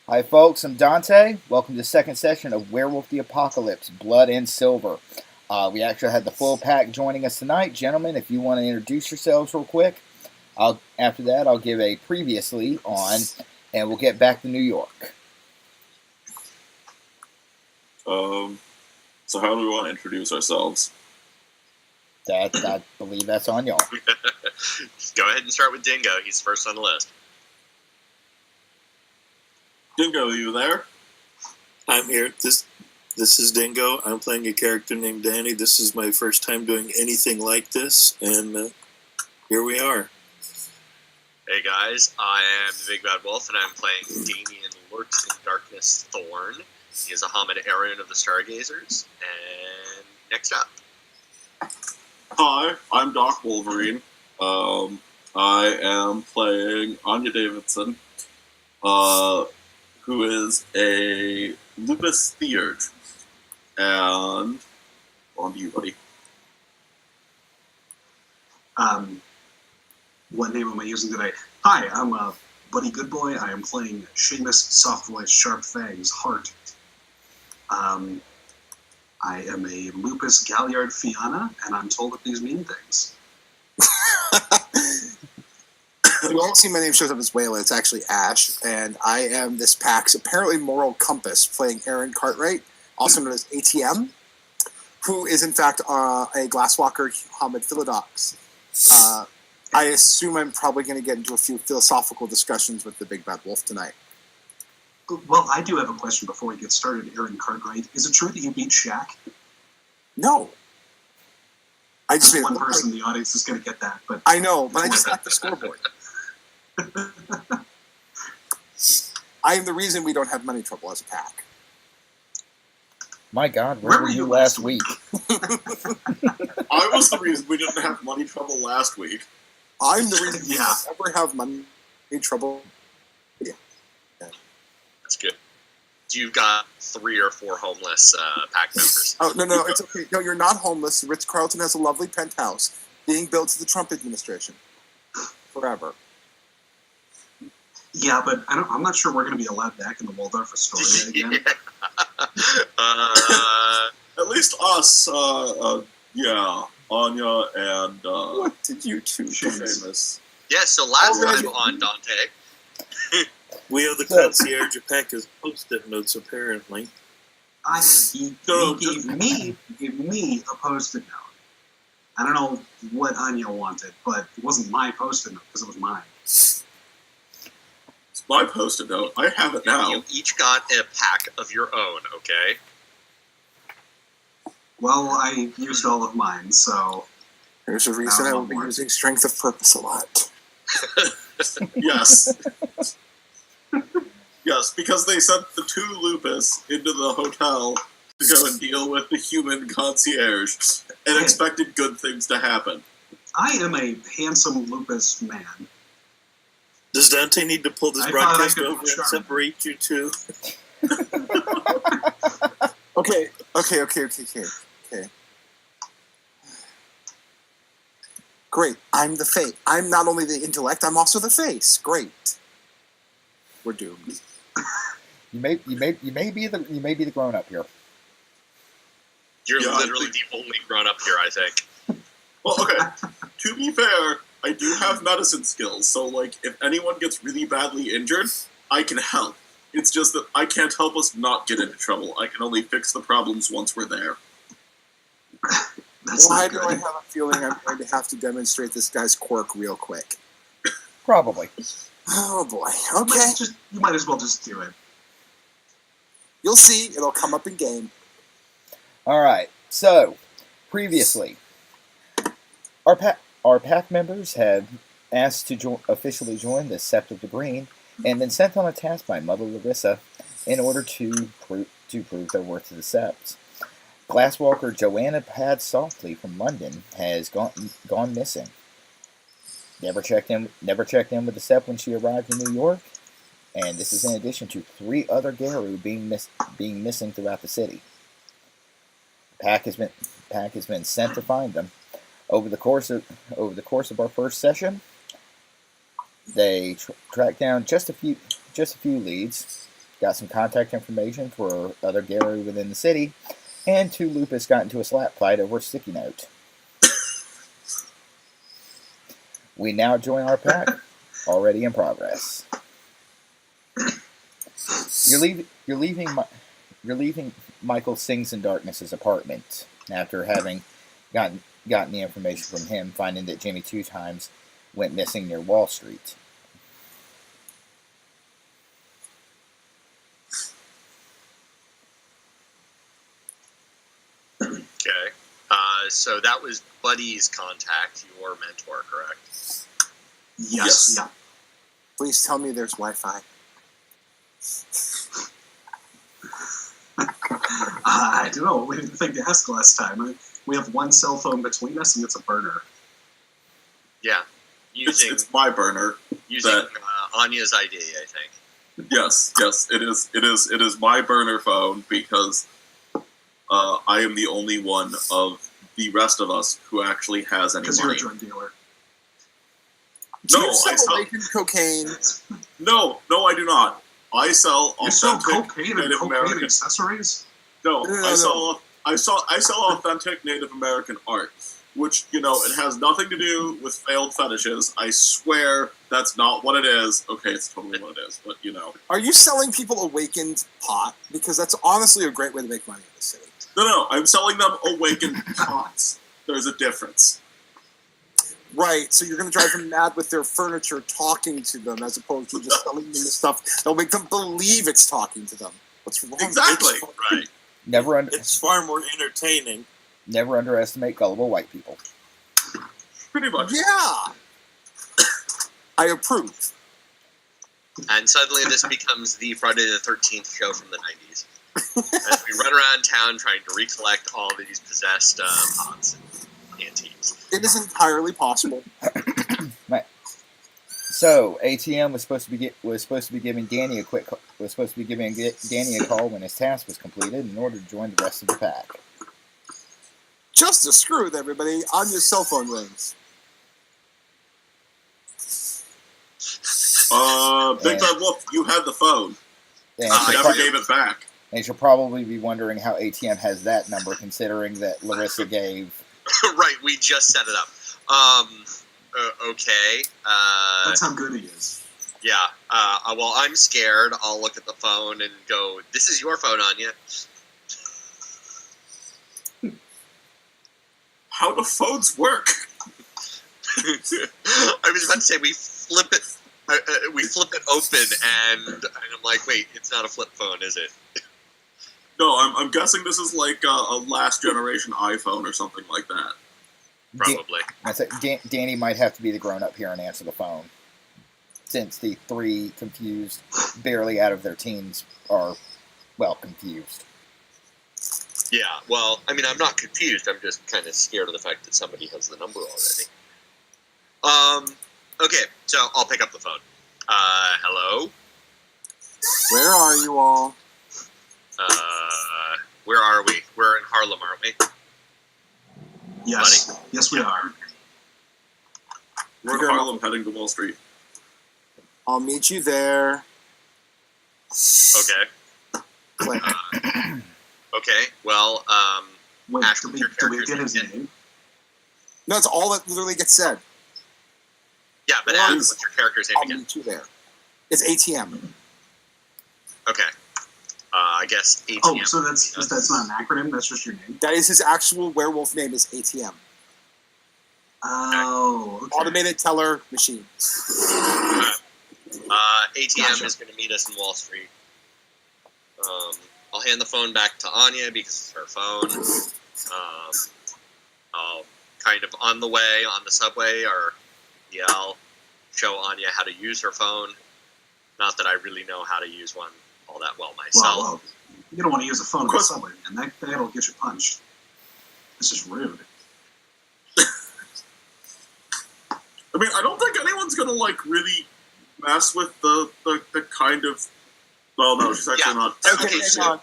Hi, folks. I'm Dante. Welcome to the second session of Werewolf the Apocalypse, Blood and Silver. We actually had the full pack joining us tonight. Gentlemen, if you want to introduce yourselves real quick, after that, I'll give a previously on, and we'll get back to New York. So how do we want to introduce ourselves? I believe that's on y'all. Go ahead and start with Dingo. He's first on the list. Dingo, are you there? I'm here. This is Dingo. I'm playing a character named Danny. This is my first time doing anything like this, and here we are. Hey guys, I am the Big Bad Wolf, and I'm playing Daimian Lurks in Darkness Thorn. He is a Hamid Aaron of the Stargazers. And next up. Hi, I'm Doc Wolverine. I am playing Anya Davidson, who is a lupus theurge. And on to you, buddy. What name am I using today? Hi, I'm Buddy Goodboy. I am playing Shamus, soft voice, sharp fangs, heart. I am a lupus galliard Fianna, and I'm told that these mean things. You won't see my name shows up as Wayla. It's actually Ash, and I am this pack's apparently moral compass, playing Aaron Cartwright, also known as ATM, who is in fact a glasswalker Hamid Philodox. I assume I'm probably going to get into a few philosophical discussions with the Big Bad Wolf tonight. Well, I do have a question before we get started, Aaron Cartwright. Is it true that you beat Shaq? No. I just one person in the audience is going to get that, but I know, but I just got the scoreboard. I am the reason we don't have money trouble as a pack. My God, where were you last week? I was the reason we didn't have money trouble last week. I'm the reason we never have money trouble. Yeah. That's good. You've got 3 or 4 homeless pack members. Oh, no, it's okay. No, you're not homeless. Ritz-Carlton has a lovely penthouse being built to the Trump administration. Forever. Yeah, but I'm not sure we're going to be allowed back in the Waldorf Astoria again. At least us, Anya and what did you two Shamus. Yeah, so last time on Dante. We have the concierge pack as post-it notes, apparently. He gave me a post-it note. I don't know what Anya wanted, but it wasn't my post-it note because it was mine. It's my post-it note. I have it now. You each got a pack of your own, okay? Well, I used all of mine, so... There's a reason I will be using Strength of Purpose a lot. Yes. Yes, because they sent the 2 lupus into the hotel to go and deal with the human concierge and expected good things to happen. I am a handsome lupus man. Does Dante need to pull this broadcast over and separate you two? Okay. Great. I'm the face. I'm not only the intellect, I'm also the face. Great. We're doomed. You may be the grown up here. You're literally the only grown up here, I think. Well, okay. To be fair, I do have medicine skills, so like if anyone gets really badly injured, I can help. It's just that I can't help us not get into trouble. I can only fix the problems once we're there. Why do I have a feeling I'm going to have to demonstrate this guy's quirk real quick? Probably. Oh boy. Okay. You might as well just do it. You'll see. It'll come up in game. All right. So, previously, our pack members have asked to officially join the Sept of the Green and been sent on a task by Mother Larissa in order to prove their worth to the Septs. Glasswalker Joanna Pad Softly from London has gone missing. Never checked in with the Sept when she arrived in New York, and this is in addition to 3 other Garou being missing throughout the city. The pack has been sent to find them. Over the course of our first session, they tracked down just a few leads, got some contact information for other Garou within the city, and 2 Lupus got into a slap fight over a sticky note. We now join our pack, already in progress. You're leaving Michael Sings in Darkness's apartment after having gotten the information from him, finding that Jimmy 2 times went missing near Wall Street. Okay. So that was Buddy's contact, your mentor, correct? Yes. Yeah. Please tell me there's Wi-Fi. I don't know. We didn't think to ask last time. We have one cell phone between us, and it's a burner. Yeah. Using It's my burner. Anya's ID, I think. Yes, it is. It is my burner phone because I am the only one of the rest of us who actually has any Because you're a money. drug dealer. Do No, you I sell sell. Awakened cocaine? No, I do not. I sell You sell authentic cocaine and Native cocaine American. accessories? No, No. I sell authentic Native American art, which it has nothing to do with failed fetishes. I swear that's not what it is. Okay, it's totally what it is, but Are you selling people Awakened pot? Because that's honestly a great way to make money in the city. No, I'm selling them awakened pots. There's a difference. Right, so you're going to drive them mad with their furniture talking to them as opposed to just selling them the stuff that'll make them believe it's talking to them. What's wrong? Exactly. Right. It's far more entertaining. Never underestimate gullible white people. Pretty much. Yeah! I approve. And suddenly this becomes the Friday the 13th show from the 90s. As we run around town trying to recollect all these possessed pots and antiques. It is entirely possible. So ATM was supposed to be giving Danny a call when his task was completed in order to join the rest of the pack. Just to screw with everybody, Anya's cell phone rings. Big Bad Wolf, you had the phone. And I she'll, never pro- gave it back. and she'll probably be wondering how ATM has that number, considering that Larissa gave. Right, we just set it up. Okay. That's how good he is. Yeah. Well, I'm scared. I'll look at the phone and go, "This is your phone, Anya." How do phones work? I was about to say we flip it open, and I'm like, wait, it's not a flip phone, is it? No, I'm guessing this is like a last generation iPhone or something like that. Probably. Danny might have to be the grown-up here and answer the phone, since the 3 confused, barely out of their teens are, confused. Yeah. Well, I mean, I'm not confused. I'm just kind of scared of the fact that somebody has the number already. Okay, so I'll pick up the phone. Hello? Where are you all? Where are we? We're in Harlem, aren't we? Yes. Yes, we are. We're in Harlem heading to Wall Street. I'll meet you there. Okay. Click. Okay, well, Wait, Ash, do what's we, your do we character's get his name? name? No, that's all that literally gets said. yeah, but Ash, what's your character's name I'll again? meet you there. It's ATM. Okay. I guess ATM. Oh, so that's not an acronym. That's just your name. That is his actual werewolf name is ATM. Oh, okay. Automated teller machine. ATM Gotcha. is going to meet us in Wall Street. I'll hand the phone back to Anya because it's her phone. I'll kind of on the way on the subway or I'll show Anya how to use her phone. Not that I really know how to use one all that well myself. Well, you don't want to use a phone in the subway, man. That'll get you punched. This is rude. I mean, I don't think anyone's gonna really mess with the kind of. Well, no, she's actually not. Okay, so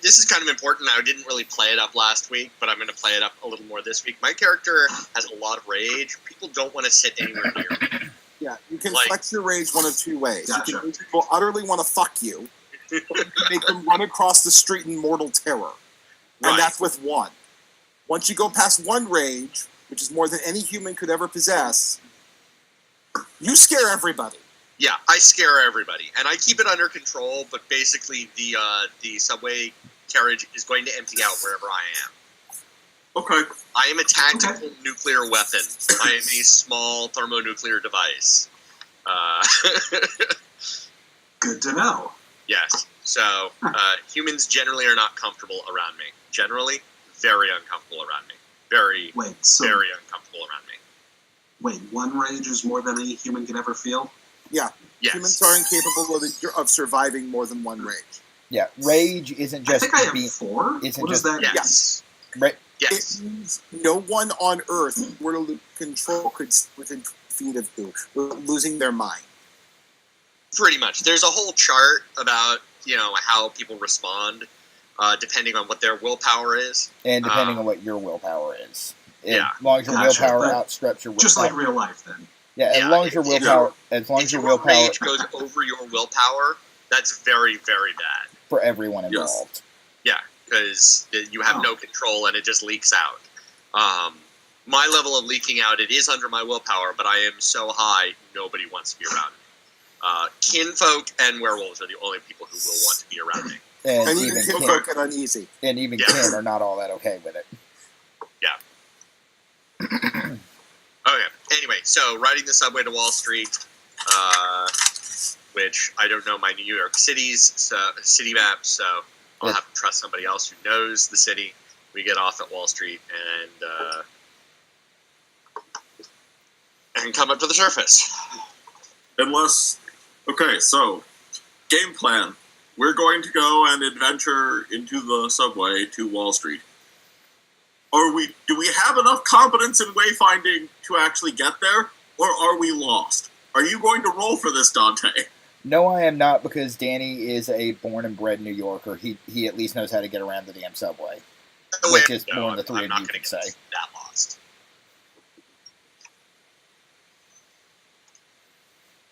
this is kind of important. I didn't really play it up last week, but I'm going to play it up a little more this week. My character has a lot of rage. People don't want to sit anywhere near me. Yeah, you can Like- flex your rage one of two ways. Gotcha. You can make people utterly want to fuck you, or you can make them run across the street in mortal terror. And Right. that's with one. Once you go past one rage, which is more than any human could ever possess, you scare everybody. Yeah, I scare everybody, and I keep it under control. But basically, the subway carriage is going to empty out wherever I am. Okay. I am a tactical nuclear weapon. I am a small thermonuclear device. Good to know. Yes. So humans generally are not comfortable around me. Generally, very uncomfortable around me. Very, Wait, so very uncomfortable around me. wait, one rage is more than any human could ever feel? Yeah, Yes. humans are incapable of surviving more than one rage. Yeah, rage isn't I just think I have being. 4. isn't What is just- that? Yes. Right. Yes. It means no one on Earth were to lose control could sit within 2 feet of you, losing their mind. Pretty much. There's a whole chart about how people respond, depending on what their willpower is. And depending on what your willpower is. Yeah. As long as your Gotcha, willpower but outstrips your Just like real life, then. as Yeah, long as your if willpower as long If as your your willpower rage goes over your willpower, that's very, very bad. for everyone Yes. involved. Because you have no control and it just leaks out. My level of leaking out, it is under my willpower, but I am so high, nobody wants to be around me. Kinfolk and werewolves are the only people who will want to be around me. And, And even even Kin, kinfolk get uneasy. and even Yeah. Kin are not all that okay with it. Okay, anyway, so riding the subway to Wall Street, which I don't know my New York City's city map, so I'll Yeah. have to trust somebody else who knows the city. We get off at Wall Street and come up to the surface. Okay, so game plan. We're going to go and adventure into the subway to Wall Street. Do we have enough competence in wayfinding to actually get there, or are we lost? Are you going to roll for this, Dante? No, I am not, because Danny is a born and bred New Yorker. He at least knows how to get around the damn subway. Which is more than the three I'm of not you going could to get say. that lost.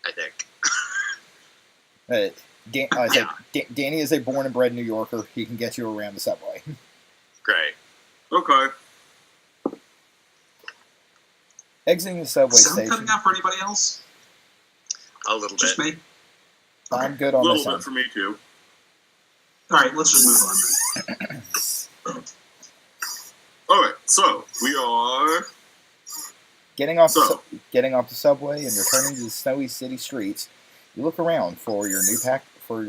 I think. Danny is a born and bred New Yorker. He can get you around the subway. Great. Okay. Exiting the subway Sound station. cutting out for anybody else? A little Just bit. me? I'm good A on little this bit end. for me, too. Alright, let's just move on then. Alright, so we are... Getting off So- the subway and returning to the snowy city streets, you look around for your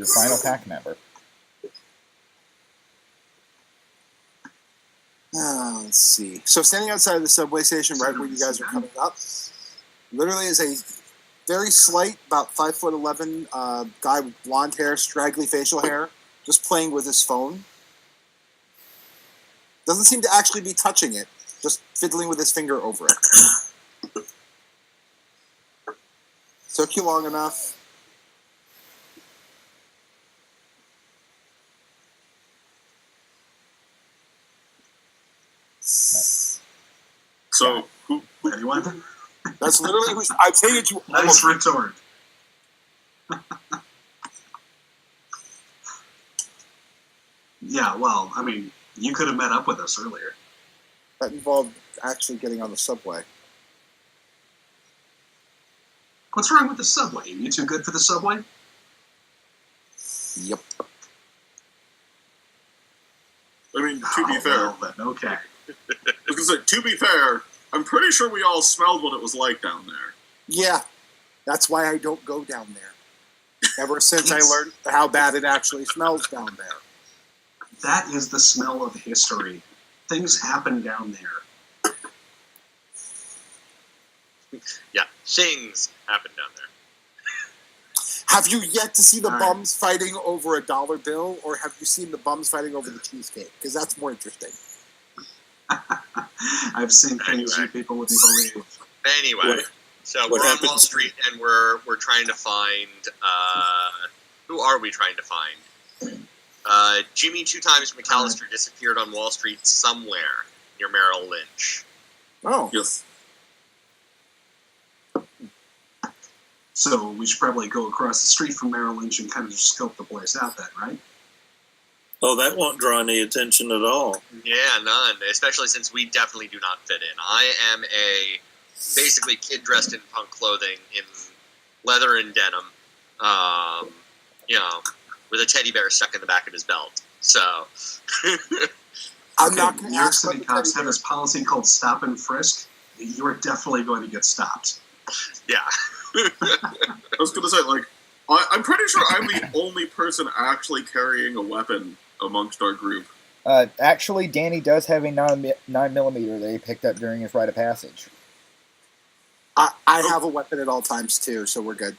final pack member. Let's see. So standing outside of the subway station, right where you guys are coming up, literally is a very slight, about 5'11" guy with blonde hair, straggly facial hair, just playing with his phone. Doesn't seem to actually be touching it, just fiddling with his finger over it. Took you long enough. So, who Anyone? That's literally who's. I'm saying it to Nice almost. retort. Yeah, well, I mean, you could have met up with us earlier. That involved actually getting on the subway. What's wrong with the subway? You too good for the subway? Yep. I mean, to be fair, Well, then, okay. because to be fair, I'm pretty sure we all smelled what it was like down there. Yeah, that's why I don't go down there. Ever since I learned how bad it actually smells down there. That is the smell of history. Things happen down there. Yeah, things happen down there. Have you yet to see the All right. bums fighting over a dollar bill, or have you seen the bums fighting over the cheesecake? Because that's more interesting. I've seen things Anyway. you people wouldn't believe. Anyway, so what we're on happens- Wall Street and we're trying to find who are we trying to find? Jimmy 2 Times McAllister disappeared on Wall Street somewhere near Merrill Lynch. Oh, Yes. So we should probably go across the street from Merrill Lynch and kind of just scope the place out then, right? Oh, that won't draw any attention at all. Yeah, none. Especially since we definitely do not fit in. I am a basically kid dressed in punk clothing in leather and denim, with a teddy bear stuck in the back of his belt. So, I'm not going New to York ask City about the cops teddy have this policy called stop and frisk. You are definitely going to get stopped. yeah. I was gonna say, like, I'm pretty sure I'm the only person actually carrying a weapon amongst our group. Actually, Danny does have a 9mm that he picked up during his rite of passage. I have a weapon at all times too, so we're good.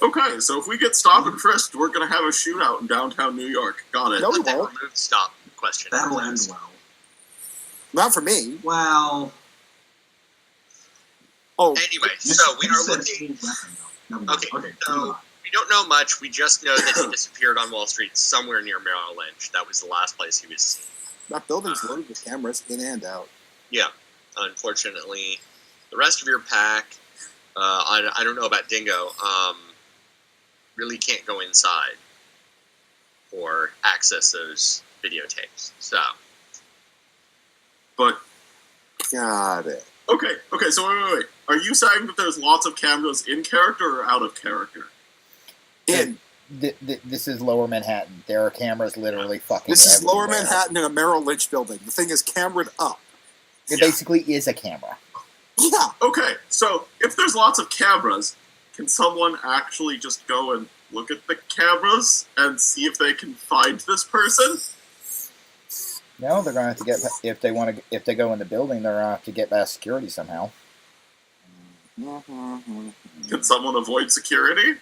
Okay, so if we get stopped and frisked, we're gonna have a shootout in downtown New York. Got it. No, we They won't. removed stop question. That'll end well. Not for me. Well, Oh, Anyway, you so we you are said looking. a weapon, though. Never mind. Okay, Okay, so move on. we don't know much. We just know that he disappeared on Wall Street somewhere near Merrill Lynch. That was the last place he was seen. that building's loaded with cameras in and out. Yeah, unfortunately, the rest of your pack, I don't know about Dingo, really can't go inside or access those videotapes. So, But Got it. okay. So wait. Are you saying that there's lots of cameras in character or out of character? In. This is Lower Manhattan. There are cameras literally fucking This is Lower everywhere. Manhattan in a Merrill Lynch building. The thing is cameraed up. It basically is a camera. Yeah. Okay, so if there's lots of cameras, can someone actually just go and look at the cameras and see if they can find this person? No, they're gonna have to get if they go in the building, they're gonna have to get past security somehow. Can someone avoid security?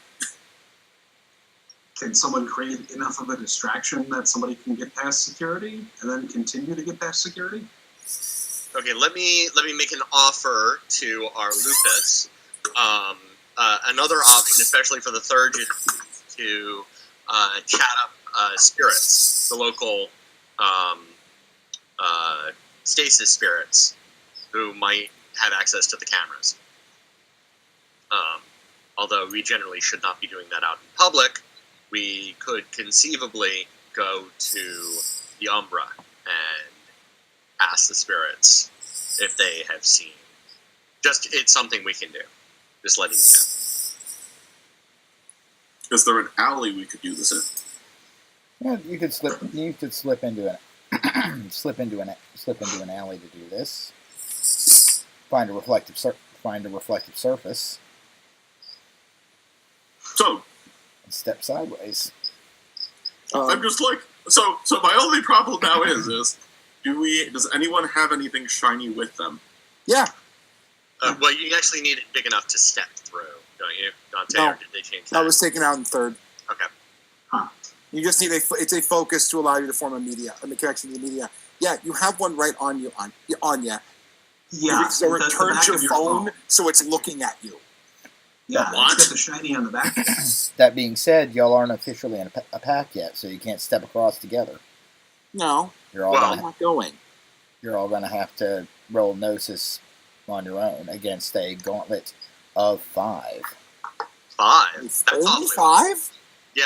Can someone create enough of a distraction that somebody can get past security and then continue to get past security? okay, let me make an offer to our Lupus. Another option, especially for the third, is to chat up spirits, the local stasis spirits, who might have access to the cameras. Although we generally should not be doing that out in public, we could conceivably go to the Umbra and ask the spirits if they have seen. It's something we can do. Just letting you know. Is there an alley we could do this in? Yeah, you could slip into an slip into an alley to do this. Find a reflective surface So, and step sideways. I'm just like, so my only problem now is does anyone have anything shiny with them? Yeah. Well, you actually need it big enough to step through, don't you, Dante? No. Or did they change that? That was taken out in third. Okay. You just need it's a focus to allow you to form a connection to the media. Yeah, you have one right on you, Anya. Yeah. So it the turns back your of phone so it's looking at you. Yeah, What? it's got the shiny on the back. That being said, y'all aren't officially in a pack yet, so you can't step across together. No, You're all Well- I'm not going. gonna have to roll Gnosis on your own against a gauntlet of 5. 5. That's Only awfully 5? Yeah.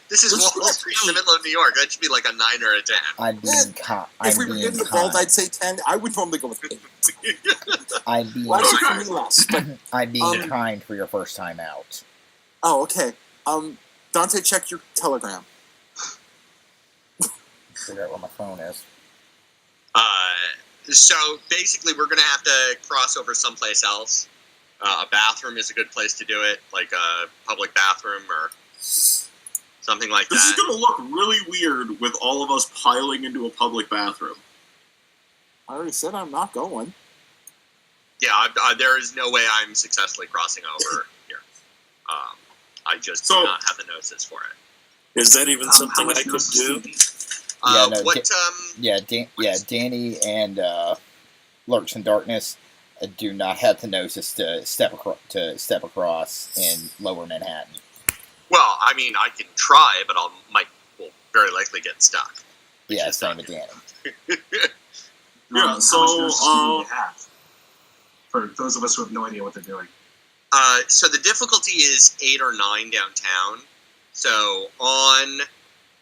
This is Let's Wall do Street in the middle of New York. That should be like a 9 or a 10. I'm being kind. If we were in the vault, I'd say 10. I would normally go with 8. I'm being Well, actually, Okay. for me less. But, I'm being Um, kind for your first time out. oh, okay. Dante, check your telegram. Figure out where my phone is. So basically, we're going to have to cross over someplace else. A bathroom is a good place to do it, like a public bathroom or something like This is that. gonna look really weird with all of us piling into a public bathroom. I already said I'm not going. Yeah, there is no way I'm successfully crossing over here. I just do So- not have the gnosis for it. Is that even How something much I could notice do? you need? Yeah, What? Danny and Lurks in Darkness do not have the gnosis to step across in Lower Manhattan. Well, I mean, I can try, but will very likely get stuck. Which Yeah, is same not with good. Danny. Yeah, How much so, notice do you have? For those of us who have no idea what they're doing. So the difficulty is 8 or 9 downtown. So on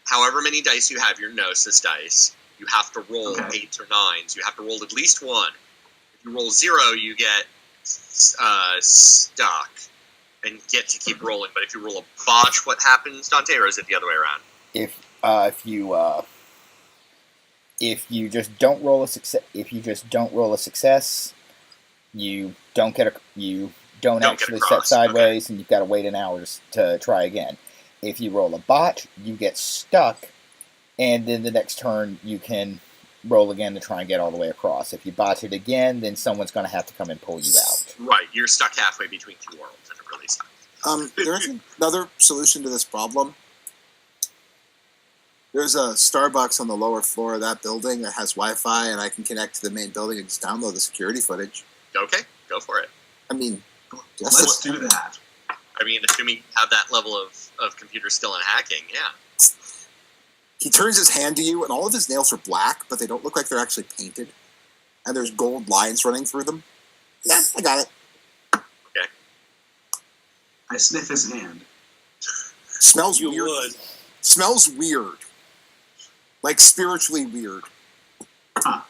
however many dice you have, your Gnosis dice, you have to roll 8s or 9s. You have to roll at least 1. If you roll 0, you get stuck and get to keep rolling. But if you roll a botch, what happens, Dante, or is it the other way around? If you just don't roll a success, you don't actually set sideways, and you've got to wait an hour to try again. If you roll a botch, you get stuck, and then the next turn you can roll again to try and get all the way across. If you botch it again, then someone's going to have to come and pull you out. Right, you're stuck halfway between two worlds, and it really sucks. There's another solution to this problem. There's a Starbucks on the lower floor of that building that has Wi-Fi, and I can connect to the main building and just download the security footage. Okay, go for it. I mean, let's do that. I mean, assuming you have that level of computer skill and hacking, yeah. He turns his hand to you, and all of his nails are black, but they don't look like they're actually painted. And there's gold lines running through them. Yeah, I got it. Okay. I sniff his hand. Smells weird. Smells weird. Like spiritually weird. Huh.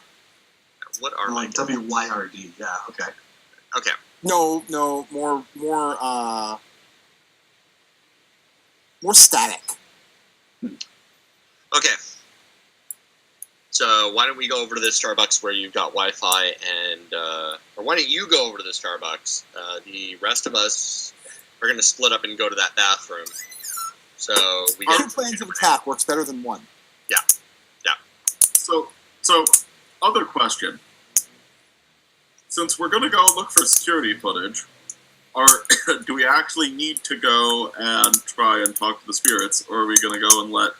What are my WYRD? Yeah. Okay. Okay. No, more static. Okay. So why don't we go over to the Starbucks where you've got Wi-Fi, and or why don't you go over to the Starbucks? The rest of us are going to split up and go to that bathroom. So we get 2 plans of attack works better than 1. Yeah. So other question. Since we're going to go look for security footage, do we actually need to go and try and talk to the spirits, or are we going to go and let...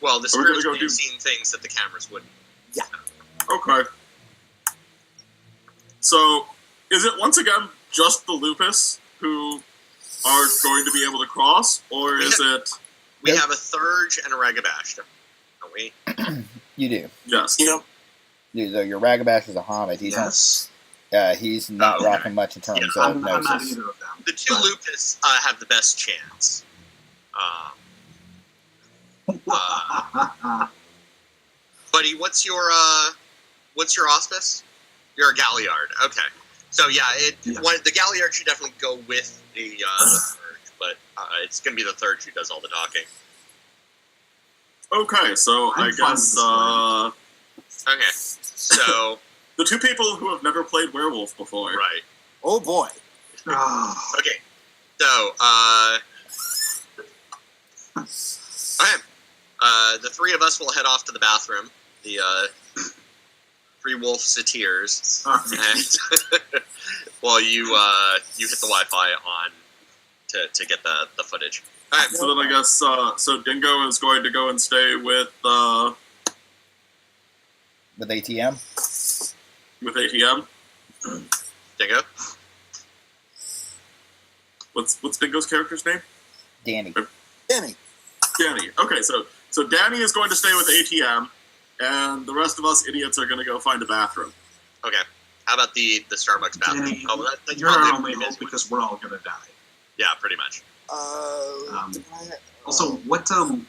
Well, the spirits may have seen things that the cameras wouldn't. Yeah. Okay. So, is it once again just the Lupus who are going to be able to cross, or is it... We have a Thurge and a Ragabash, don't we? You do. Yes. Yep. Your Ragabash is a Hamid. He's not rocking much in terms of I'm not Gnosis. either of them. The two Lupus have the best chance. Buddy, what's your auspice? You're a Galliard. Okay. So yeah, the Galliard should definitely go with the Thurge, but it's going to be the Thurge who does all the talking. Okay, so I guess... Okay, so... the two people who have never played Werewolf before. Right. Oh boy. Okay, so, okay. The three of us will head off to the bathroom. The, 3 wolf satyrs. And while you hit the Wi-Fi on to get the footage. All right. So then I guess, so Dingo is going to go and stay with ATM? With ATM. Dingo? What's Dingo's character's name? Danny. Danny. Okay, so Danny is going to stay with ATM, and the rest of us idiots are going to go find a bathroom. Okay. How about the Starbucks bathroom? Danny, That's you're our only hope because we're all going to die. Yeah, pretty much. Also, what can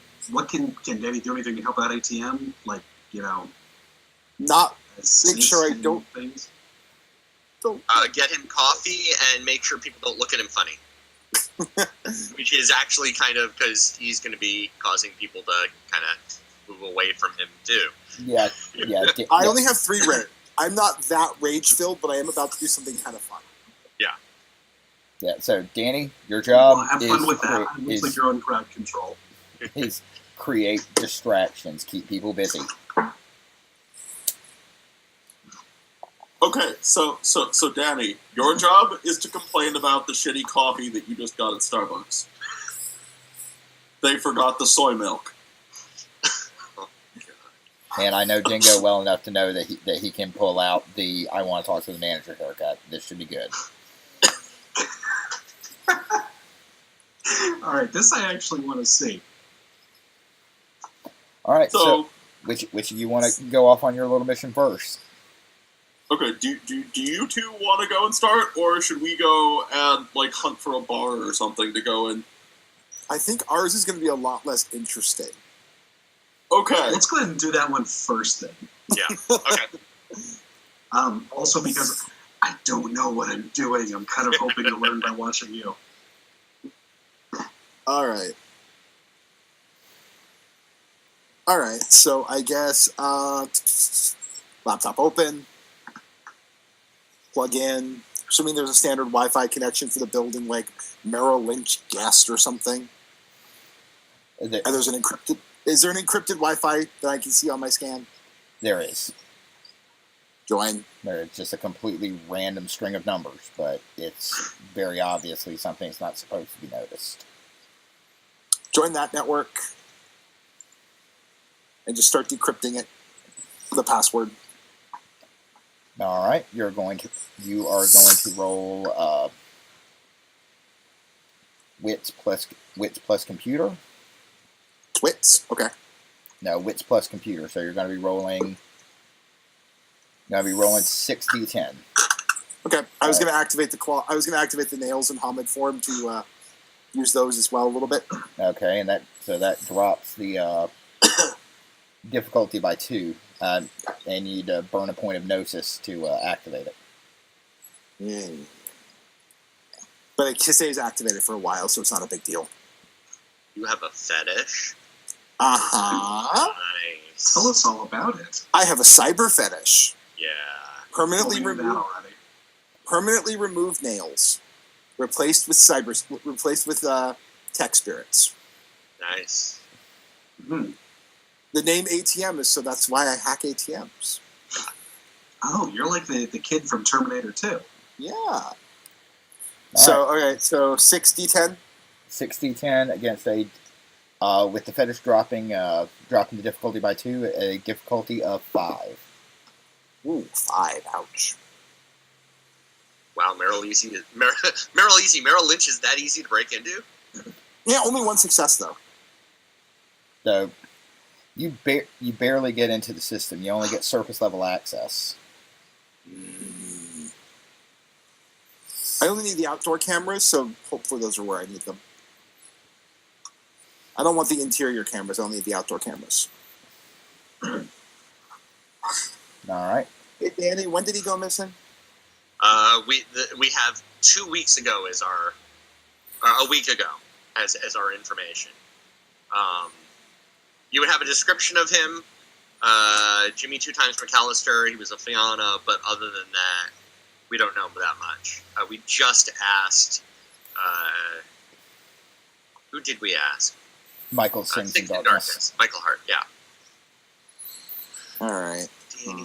Danny do anything to help out ATM? Like, Not make sure I don't. Things? Get him coffee and make sure people don't look at him funny. Which is actually kind of because he's going to be causing people to kind of move away from him too. Yeah. I only have 3 rage. I'm not that rage-filled, but I am about to do something kind of fun. Yeah, so Danny, your job have fun with that. It looks like you're on crowd control. is create distractions, keep people busy. Okay, so Danny, your job is to complain about the shitty coffee that you just got at Starbucks. They forgot the soy milk. And I know Dingo well enough to know that he can pull out the I want to talk to the manager haircut. This should be good. All right, this I actually want to see. All right, so which of you want to go off on your little mission first? Okay, do you two want to go and start, or should we go and like hunt for a bar or something to go in? I think ours is going to be a lot less interesting. Okay. Let's go ahead and do that one first, then. Yeah. Okay. Also, because I don't know what I'm doing, I'm kind of hoping to learn by watching you. All right. So I guess laptop open, plug in. Assuming there's a standard Wi-Fi connection for the building, like Merrill Lynch guest or something. And there's an encrypted. Is there an encrypted Wi-Fi that I can see on my scan? There is. Join. There's just a completely random string of numbers, but it's very obviously something that's not supposed to be noticed. Join that network. And just start decrypting it. The password. All right, you are going to roll wits plus computer. Wits. Okay. No, wits plus computer. So you're going to be rolling. 6d10. Okay. I was going to activate the nails in Hamid form to use those as well a little bit. Okay, and that drops the difficulty by 2. And you need to burn a point of gnosis to activate it. But it stays activated for a while, so it's not a big deal. You have a fetish? Uh-huh. Nice. Tell us all about it. I have a cyber fetish. Yeah. Permanently Told me that already. Permanently removed nails. Replaced with tech spirits. Nice. Hmm. The name ATM is so that's why I hack ATMs. Oh, you're like the kid from Terminator 2. Yeah. So, okay, so 6d10? 6d10 against a, with the fetish dropping the difficulty by 2, a difficulty of 5. Ooh, 5, ouch. Wow, Merrill Lynch is that easy to break into? Yeah, only one success, though. So, you barely get into the system. You only get surface level access. I only need the outdoor cameras, so hopefully those are where I need them. I don't want the interior cameras, I only need the outdoor cameras. Alright. Hey, Danny, when did he go missing? We have 2 weeks ago as our a week ago as our information. You would have a description of him. Jimmy 2 times McAllister. He was a Fianna, but other than that, we don't know that much. We just asked. Who did we ask? Michael Sings in Darkness. Michael Hart. Yeah. All right.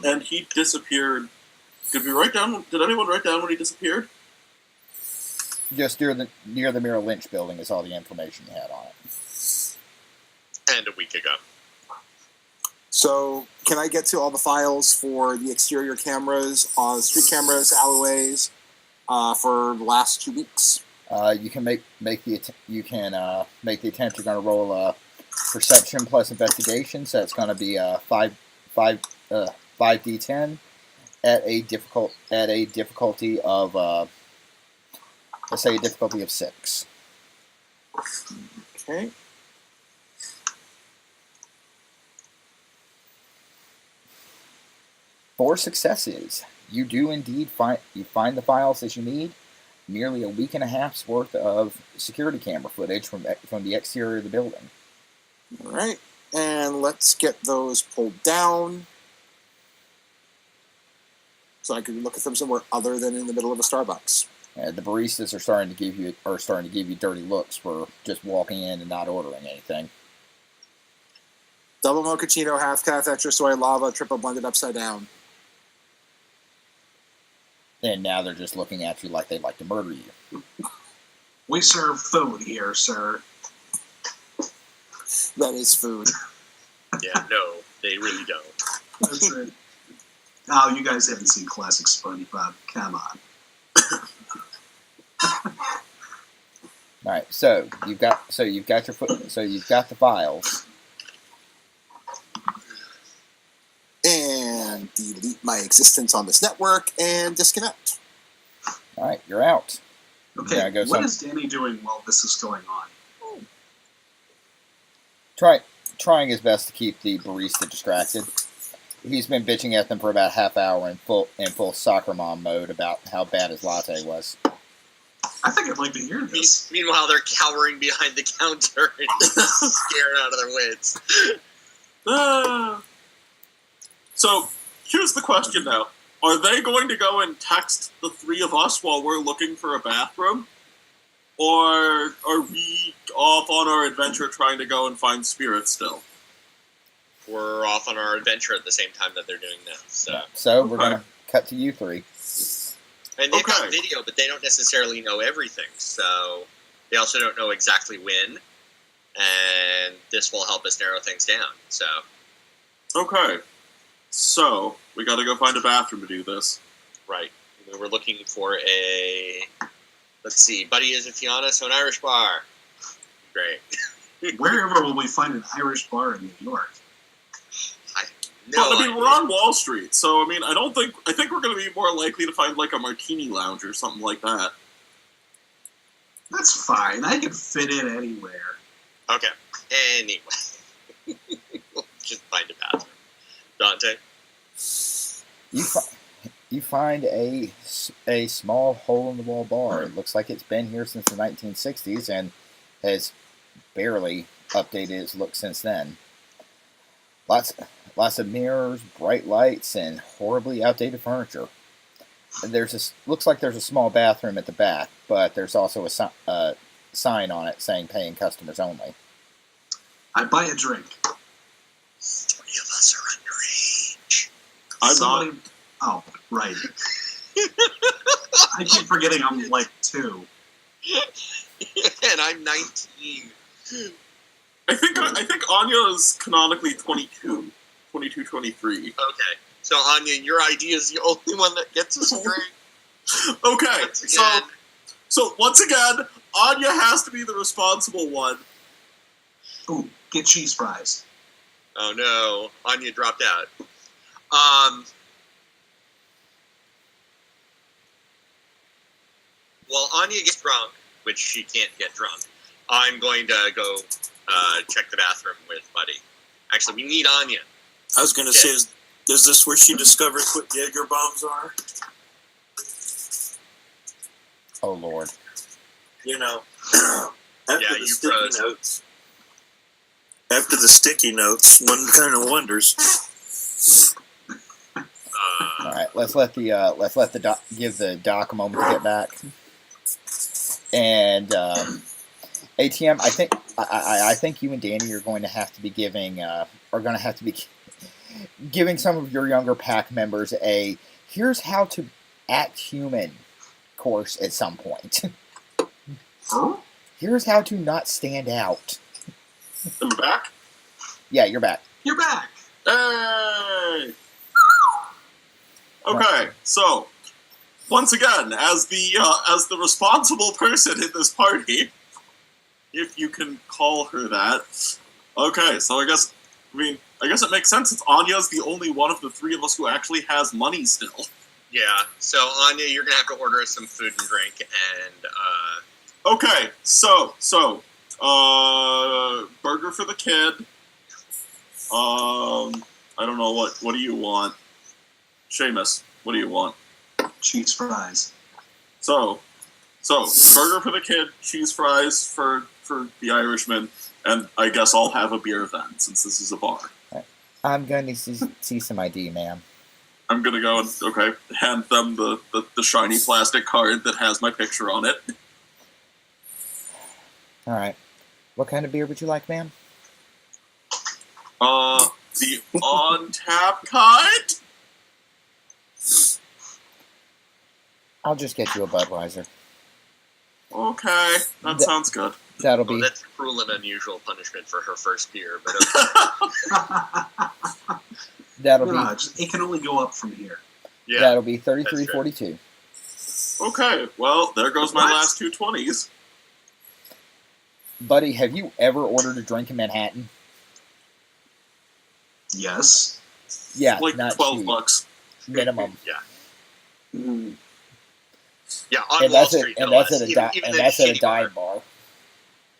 And he disappeared. Did anyone write down when he disappeared? Just near the Merrill Lynch building is all the information you had on it. And a week ago. So, can I get to all the files for the exterior cameras, street cameras, alleyways, for the last 2 weeks? You can make the attempt. You're going to roll a perception plus investigation, so it's going to be 5d10 at a difficulty of let's say a difficulty of 6. Okay. For successes, you do indeed find the files that you need. Nearly a week and a half's worth of security camera footage from the exterior of the building. All right, and let's get those pulled down so I can look at them somewhere other than in the middle of a Starbucks. The baristas are starting to give you dirty looks for just walking in and not ordering anything. Double mochaccino, half calf, extra soy, lava, triple blended upside down. And now they're just looking at you like they'd like to murder you. We serve food here, sir. That is food. Yeah, no, they really don't. That's it. Oh, you guys haven't seen classic SpongeBob. Come on. All right, so you've got the files. And delete my existence on this network and disconnect. All right, you're out. Okay, Yeah, go what some- is Danny doing while this is going on? Trying his best to keep the barista distracted. He's been bitching at them for about half hour in full soccer mom mode about how bad his latte was. I think I'd like to hear this. Meanwhile, they're cowering behind the counter and scared out of their wits. So, here's the question now. Are they going to go and text the three of us while we're looking for a bathroom? Or are we off on our adventure trying to go and find spirits still? We're off on our adventure at the same time that they're doing this. So we're Okay. going to cut to you three. And they've got Okay. video, but they don't necessarily know everything. So they also don't know exactly when. And this will help us narrow things down. So Okay. So, we gotta go find a bathroom to do this. right, we were looking for a. Let's see, Buddy is a Fiona, so an Irish bar. Great. Wherever will we find an Irish bar in New York? No, But, I mean, we're on Wall Street, so, I mean, I think we're gonna be more likely to find, like, a martini lounge or something like that. That's fine. I can fit in anywhere. Okay. Anyway, we'll just find a bathroom. Dante. You find a small hole-in-the-wall bar. It looks like it's been here since the 1960s and has barely updated its look since then. Lots of mirrors, bright lights, and horribly outdated furniture. Looks like there's a small bathroom at the back, but there's also a sign on it saying paying customers only. I buy a drink. 3 of us are underage. I'm Somebody... Oh, right. I keep forgetting I'm like 2. And I'm 19. I think Anya is canonically 22, 23. Okay. So, Anya, your ID is the only one that gets us a drink. Okay, Once again. so once again, Anya has to be the responsible one. Ooh, get cheese fries. Oh no, Anya dropped out. Well, Anya gets drunk, which she can't get drunk. I'm going to go check the bathroom with Buddy. Actually, we need Anya. I was going to say, is this where she discovers what Jaeger bombs are? Oh Lord! You know, after Yeah, the you sticky froze. notes. After the sticky notes, one kind of wonders. All right, let's let the doc give the doc a moment to get back. And ATM, I think you and Danny are going to have to be giving giving some of your younger pack members a here's how to act human course at some point. Huh? Here's how to not stand out. Am I back? Yeah, you're back. You're back. Hey! Okay, so once again, as the responsible person in this party, if you can call her that. Okay, so I guess it makes sense. It's Anya's the only one of the 3 of us who actually has money still. Yeah, so Anya, you're going to have to order us some food and drink, and Okay, so burger for the kid. I don't know what do you want, Shamus? What do you want? Cheese fries. So burger for the kid, cheese fries for the Irishman, and I guess I'll have a beer then, since this is a bar. I'm going to see some ID, ma'am. I'm gonna go and hand them the shiny plastic card that has my picture on it. All right. What kind of beer would you like, ma'am? The on tap kind. I'll just get you a Budweiser. Okay, that sounds good. That'll oh, be that's cruel and unusual punishment for her first beer, but okay. It can only go up from here. Yeah, that'll be $33.42. Okay, well there goes my What? last 2 20s. Buddy, have you ever ordered a drink in Manhattan? Yes. Yeah, Like not $12 cheap. bucks. minimum. Mm, Yeah, on And Wall that's Street, it. And no that's less. at a Even the that's at a shitty bar. dive bar.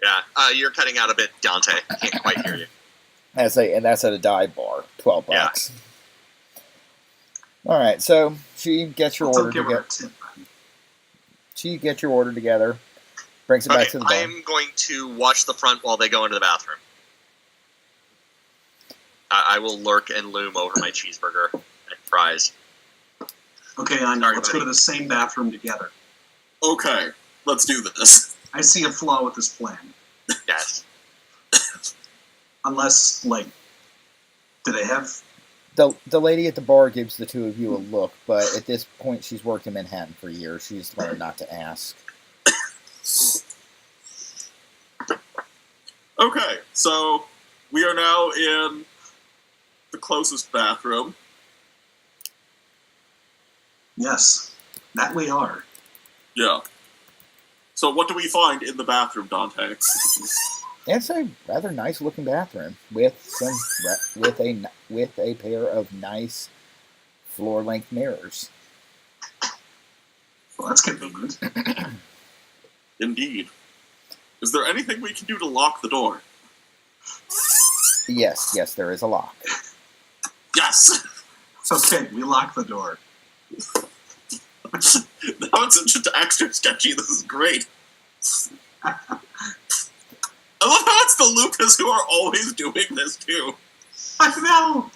Yeah, you're cutting out a bit, Dante. I can't quite hear you. And that's at a dive bar. $12. Yeah. All right, so she gets your I'll order give her a together. tip, then. She gets your order together, brings it back Okay, to the I bar. am going to watch the front while they go into the bathroom. I will lurk and loom over my cheeseburger and fries. Okay, Anya, Sorry, let's buddy. go to the same bathroom together. Okay, let's do this. I see a flaw with this plan. Yes. Unless, like, do they have... The lady at the bar gives the two of you a look, but at this point she's worked in Manhattan for years. She's learned not to ask. Okay, so we are now in the closest bathroom. Yes, that we are. Yeah. So what do we find in the bathroom, Dante? It's a rather nice looking bathroom with a pair of nice floor length mirrors. Well, that's convenient. Indeed. Is there anything we can do to lock the door? Yes, there is a lock. Yes! Okay, we lock the door. Now it's just extra sketchy. This is great. I love how it's the Lucas who are always doing this, too. I know!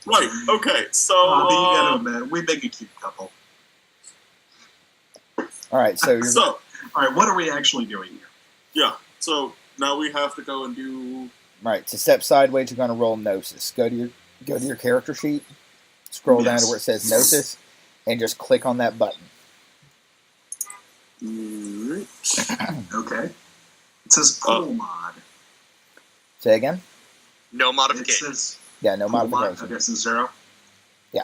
Right, okay, so... Oh, but you gotta admit, we make a cute couple. Alright, so you're So, Alright, what are we actually doing here? yeah, so now we have to go and do... right, to step sideways you're gonna roll Gnosis. Go to your character sheet, scroll down to Yes. where it says Gnosis, and just click on that button. Okay. It says pull mod. Say again? No It modification. says Yeah, no pull mod. modification. Okay, so 0? Yeah.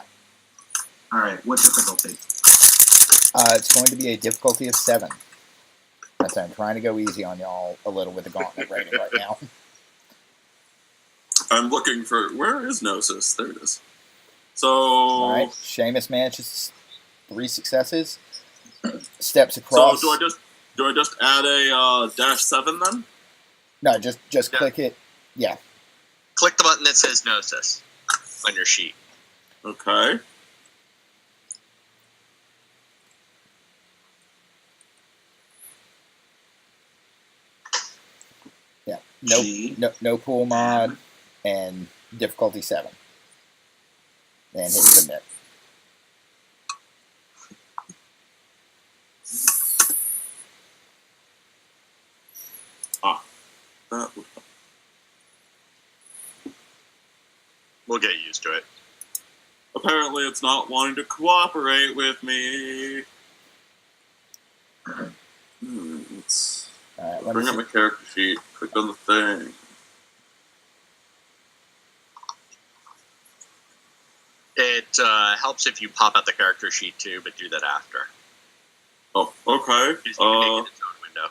Alright, what difficulty? It's going to be a difficulty of 7. That's I'm trying to go easy on y'all a little with the gauntlet rating right now. I'm looking for... Where is Gnosis? There it is. So... Alright, Shamus manages 3 successes. Steps So across. do I just add a -7 then? No, just Yeah. click it. Yeah. Click the button that says Gnosis on your sheet. Okay. No, G. no pool mod, and difficulty 7. And hit submit. That would... We'll get used to it. Apparently it's not wanting to cooperate with me. Let's Alright, let me bring up see. my character sheet. Click on the thing. It helps if you pop out the character sheet too, but do that after. Oh, okay. Just make it its own window.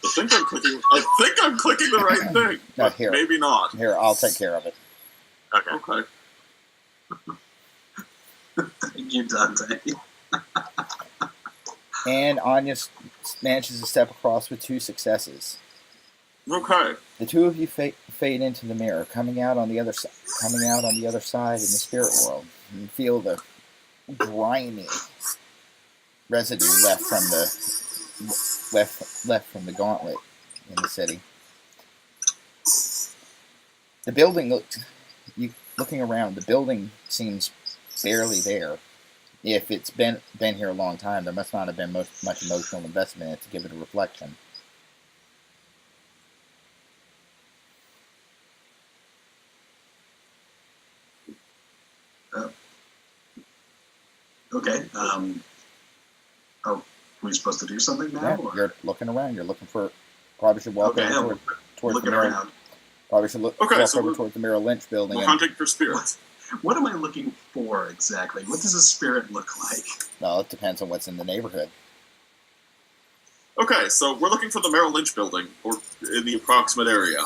I think I'm clicking the right thing. No, But here. maybe not. Here, I'll take care of it. Okay. Okay. Thank you, Dante. And Anya manages to step across with 2 successes. Okay. The two of you fade into the mirror, coming out on the other side in the spirit world. You feel the grimy residue left from the gauntlet in the city. The building looking around. The building seems barely there. If it's been here a long time, there must not have been much emotional investment in it to give it a reflection. Okay. Are we supposed to do something now? Yeah, or? you're looking around. You're looking for. Probably should walk Okay, over I'm towards the looking Merrill. around. Probably should walk so over we're- towards the Merrill Lynch building. We're And, hunting for spirits. What am I looking for exactly? What does a spirit look like? well, it depends on what's in the neighborhood. Okay, so we're looking for the Merrill Lynch building, or in the approximate area.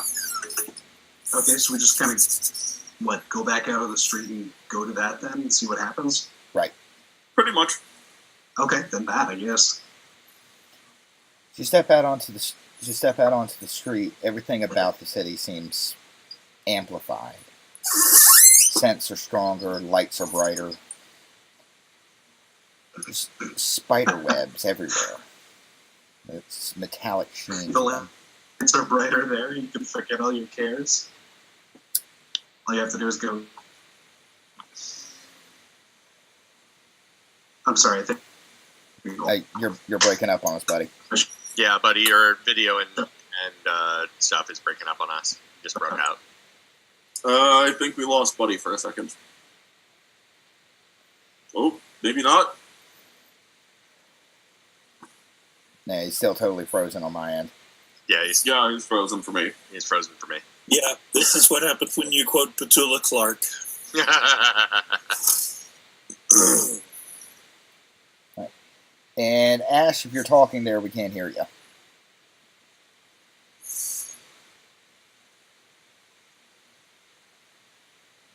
Okay, so we just kind of, go back out of the street and go to that then and see what happens? Right. Pretty much. Okay, then that, I guess. As you step out onto the street, everything about the city seems amplified. Scents are stronger, lights are brighter. There's spider webs everywhere. It's metallic sheen. The lights are brighter there. You can forget all your cares. All you have to do is go. I'm sorry, I think. Hey, you're breaking up on us, buddy. Yeah, buddy, your video and stuff is breaking up on us. Just broke out. I think we lost Buddy for a second. Oh, maybe not. Nah, he's still totally frozen on my end. Yeah, he's frozen for me. He's frozen for me. Yeah, this is what happens when you quote Petula Clark. And Ash, if you're talking there, we can't hear you.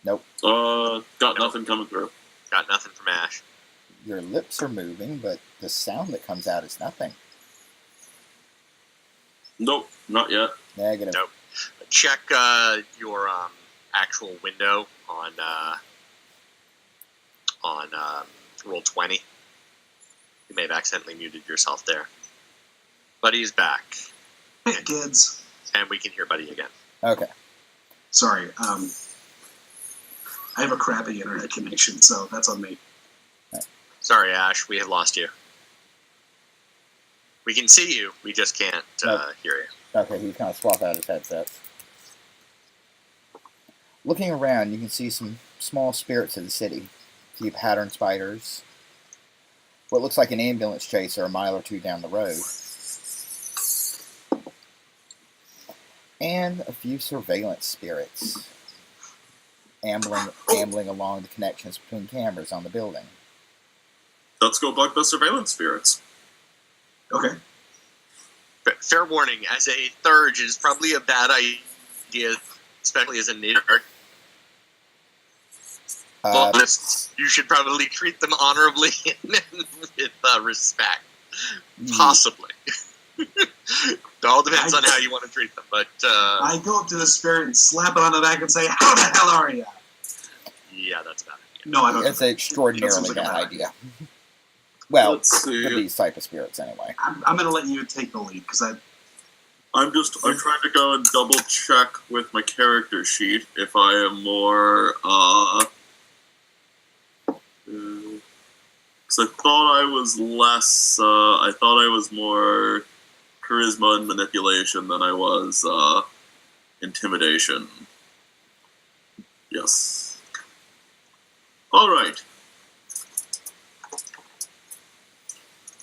Nope. Got nothing coming through. Got nothing from Ash. Your lips are moving, but the sound that comes out is nothing. Nope, not yet. Negative. Nope. Check your actual window on roll 20. You may have accidentally muted yourself there. Buddy's back. Hey, kids. And we can hear Buddy again. Okay. Sorry, I have a crappy internet connection, so that's on me. Sorry, Ash, we have lost you. We can see you, we just can't hear you. Okay, he kind of swapped out his headsets. Looking around, you can see some small spirits of the city. A few pattern spiders. What looks like an ambulance chaser a mile or two down the road. And a few surveillance spirits. Ambling along the connections between cameras on the building. Let's go bug the surveillance spirits. Okay. Fair warning, as a thurge, it is probably a bad idea, especially as a native. You should probably treat them honorably and with respect. Possibly. It all depends on how you want to treat them, but... I go up to the spirit and slap it on the back and say, "How the hell are you?" Yeah, that's bad. No, I don't. It's an extraordinarily bad idea. Well, Let's see. for these type of spirits, anyway. I'm going to let you take the lead, because I'm trying to go and double check with my character sheet if I am more, because I thought I was less, I thought I was more charisma and manipulation than I was, intimidation. Yes. Alright.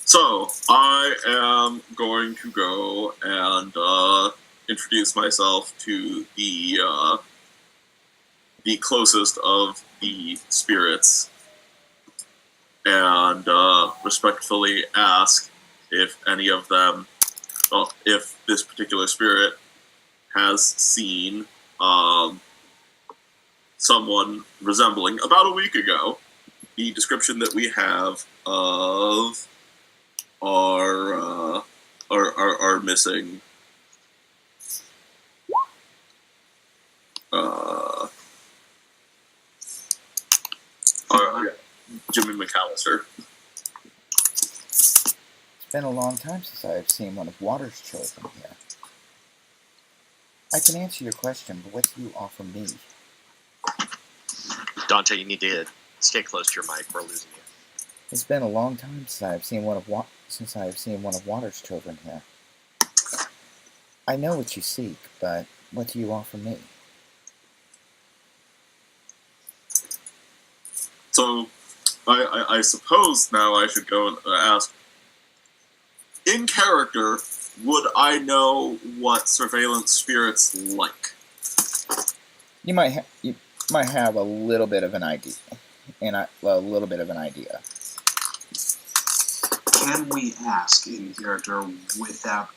So, I am going to go and introduce myself to the closest of the spirits and respectfully ask if any of them, well, if this particular spirit has seen someone resembling, about a week ago, the description that we have of our missing Jimmy McAllister. It's been a long time since I have seen one of Water's children here. I can answer your question, but what do you offer me? Dante, you need to stay close to your mic. We're losing you. It's been a long time since I have seen one of Water's children here. I know what you seek, but what do you offer me? So, I suppose now I should go and ask, in character, would I know what surveillance spirits like? You might have a little bit of an idea, can we ask in character without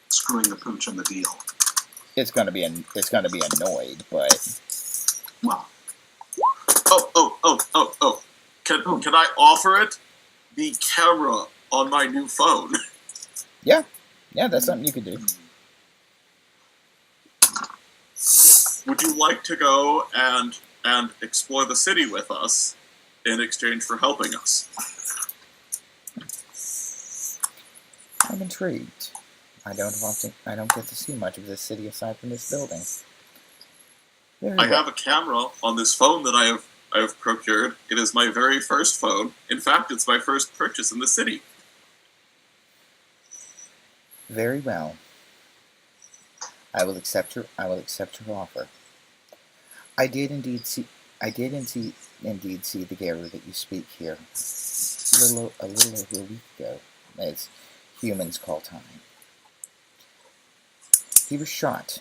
screwing the pooch on the deal? It's gonna be annoyed, but Well, Can I offer it the camera on my new phone? yeah, that's something you could do. Would you like to go and explore the city with us in exchange for helping us? I'm intrigued. I don't get to see much of this city aside from this building. Very I well. have a camera on this phone that I have procured. It is my very first phone. In fact, it's my first purchase in the city. Very well. I will accept your offer. I did indeed see the Garou that you speak here a little over a week ago, as humans call time. He was shot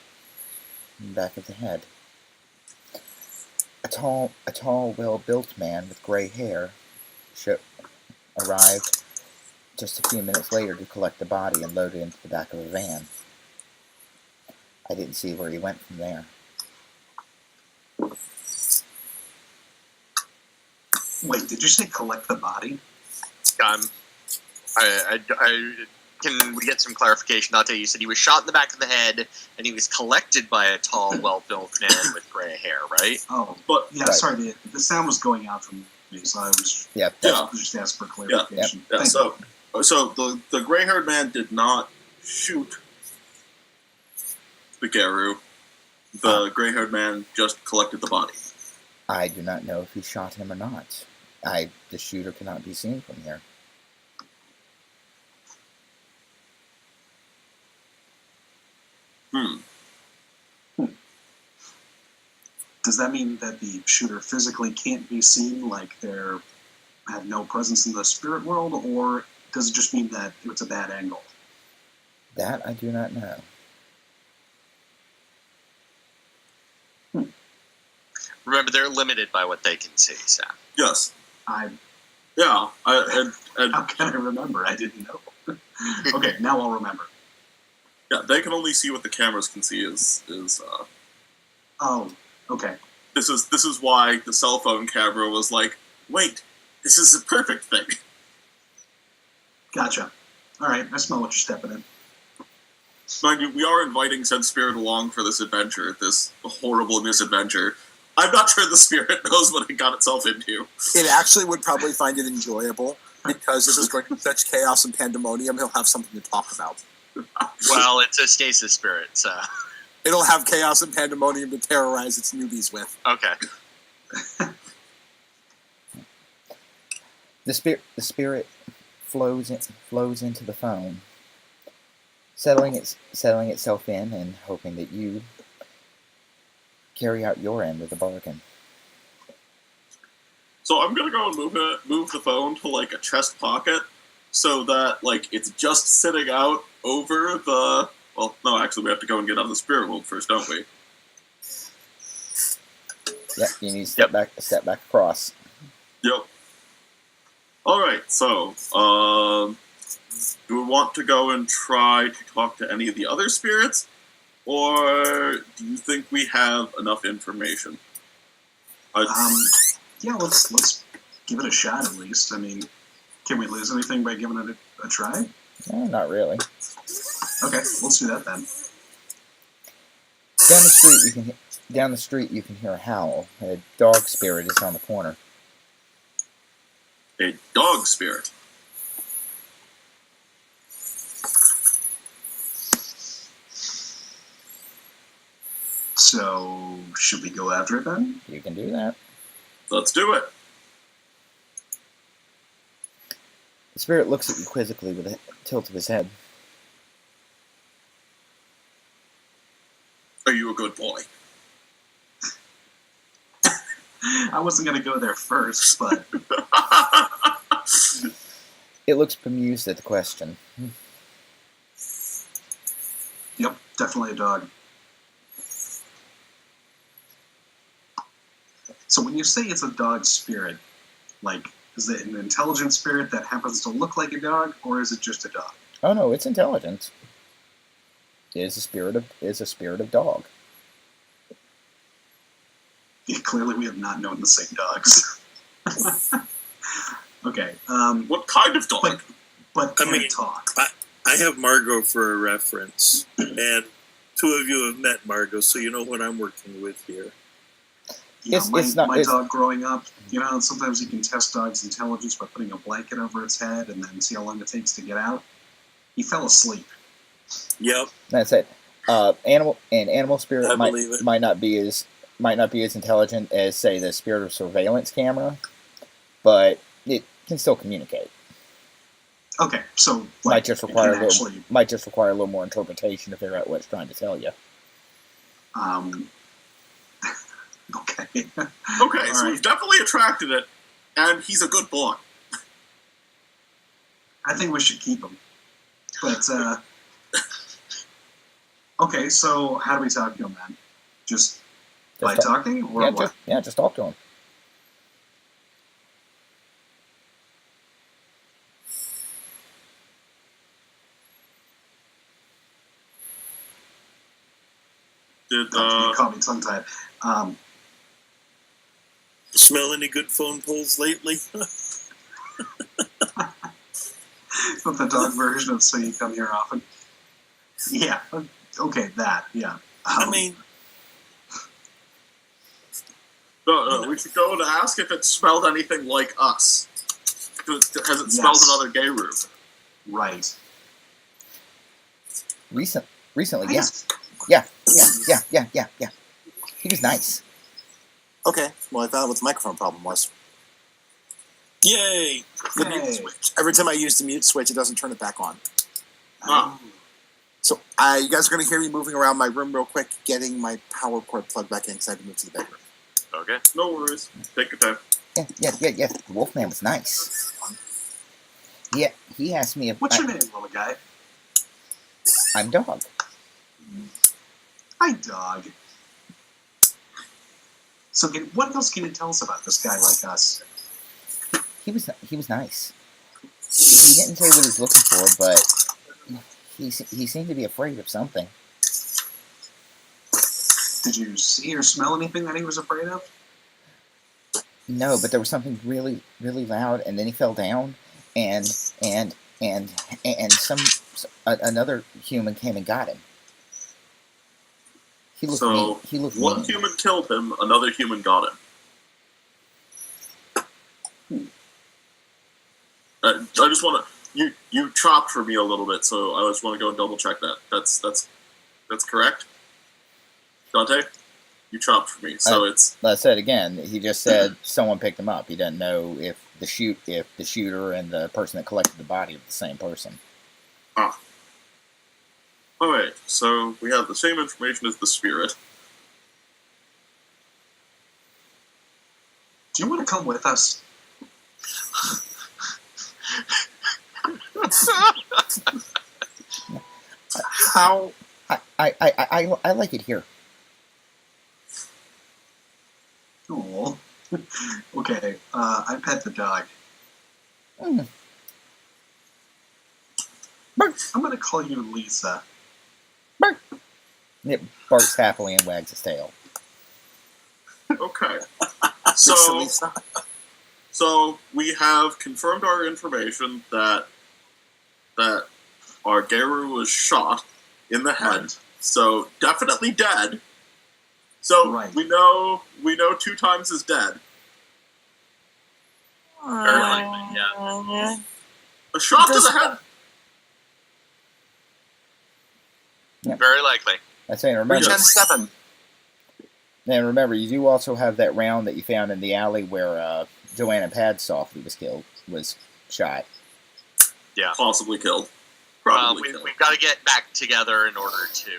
in the back of the head. A tall, well-built man with gray hair arrived just a few minutes later to collect the body and load it into the back of a van. I didn't see where he went from there. wait, did you say collect the body? Can we get some clarification? I'll tell you. You said he was shot in the back of the head, and he was collected by a tall, well-built man with gray hair, right? Oh, But yeah, Right. sorry, the sound was going out from me, so I was Yeah, just asked for clarification. yeah. Thank So the gray-haired man did not shoot the Garou. The gray-haired man just collected the body. I do not know if he shot him or not. The shooter cannot be seen from here. Does that mean that the shooter physically can't be seen, like they're have no presence in the spirit world, or does it just mean that it's a bad angle? That I do not know. Remember, they're limited by what they can see, Sam. Yes. And Yeah. how can I remember? I didn't know. Okay, now I'll remember. Yeah, they can only see what the cameras can see. Oh, okay. This is why the cell phone camera was like, wait, this is a perfect thing. Gotcha. All right, I smell what you're stepping in. Mind you, we are inviting said spirit along for this adventure, this horrible misadventure. I'm not sure the spirit knows what it got itself into. It actually would probably find it enjoyable because this is going to be such chaos and pandemonium. He'll have something to talk about. Well, it's a stasis spirit, so It'll have chaos and pandemonium to terrorize its newbies with. okay. The spirit flows into the phone, settling itself in and hoping that you carry out your end of the bargain. So I'm gonna go and move the phone to like a chest pocket, so that like it's just sitting out over the. Well, no, actually, we have to go and get out of the spirit world first, don't we? Yep, you need to step back across. Yep. All right. So, do we want to go and try to talk to any of the other spirits, or do you think we have enough information? Yeah, let's give it a shot at least. I mean, can we lose anything by giving it a try? Not really. Okay, let's do that then. Down the street you can hear a howl. A dog spirit is on the corner. A dog spirit. So, should we go after it then? You can do that. Let's do it. The spirit looks at you quizzically with a tilt of his head. Are you a good boy? I wasn't going to go there first, but It looks bemused at the question. yep, definitely a dog. So when you say it's a dog spirit, like, Is it an intelligent spirit that happens to look like a dog, or is it just a dog? Oh no, it's intelligent. It is a spirit of dog. Yeah, clearly we have not known the same dogs. Okay. What kind of dog? But can it talk? I have Margot for a reference, and two of you have met Margot, so you know what I'm working with here. Yeah, It's not- my dog growing up, sometimes you can test dogs' intelligence by putting a blanket over its head and then see how long it takes to get out. He fell asleep. Yep. That's it. Animal spirit I believe it. might not be as intelligent as, say, the spirit of surveillance camera, but it can still communicate. Okay, so Might just require a actually, little more interpretation to figure out what it's trying to tell you. Okay. Okay, All so right. we've definitely attracted it, and he's a good boy. I think we should keep him. But okay, so how do we talk to him then? Just by talking, or what? Just talk to him. Did You caught me tongue-tied. Smell any good phone poles lately? It's not the dog version of "So You Come Here Often." Yeah. Okay, that. Yeah. I mean, we should go and ask if it smelled anything like us. Has it smelled Yes. another Garou? Right. Recently, I yeah. guess- Yeah. He was nice. Okay, well, I found out what the microphone problem was. yay! The Yay. mute switch. Every time I use the mute switch, it doesn't turn it back on. Ah. So you guys are going to hear me moving around my room real quick, getting my power cord plugged back in because I had to move to the bedroom. Okay. No worries. Take your time. Yeah. The Wolfman was nice. Yeah, he asked me if What's your name, little guy? I'm Dog. Hi, dog. So, what else can you tell us about this guy like us? He was nice. He didn't say what he was looking for, but he seemed to be afraid of something. Did you see or smell anything that he was afraid of? No, but there was something really, really loud, and then he fell down, and another human came and got him. He looked mean. So, He looked one mean. human killed him, another human got him. I just want to... You chopped for me a little bit, so I just want to go and double check that. That's correct? Dante? You chopped for me, so it's... I said again. He just said someone picked him up. He doesn't know if the shooter and the person that collected the body are the same person. Ah. Alright, so we have the same information as the spirit. Do you want to come with us? How? I like it here. Oh. Okay, I pet the dog. Mm. I'm going to call you Lisa. It barks happily and wags its tail. Okay. Lisa, So, Lisa? so we have confirmed our information that our Garou was shot in the head. Right. So definitely dead. So Right. we know 2 times is dead. Very likely, yeah. A shot to the head. Very likely. I'm saying, remember, Regen 7. and remember, you do also have that round that you found in the alley where Joanna Padsoft was shot. Yeah. Possibly killed. Well, Probably killed. we've got to get back together in order to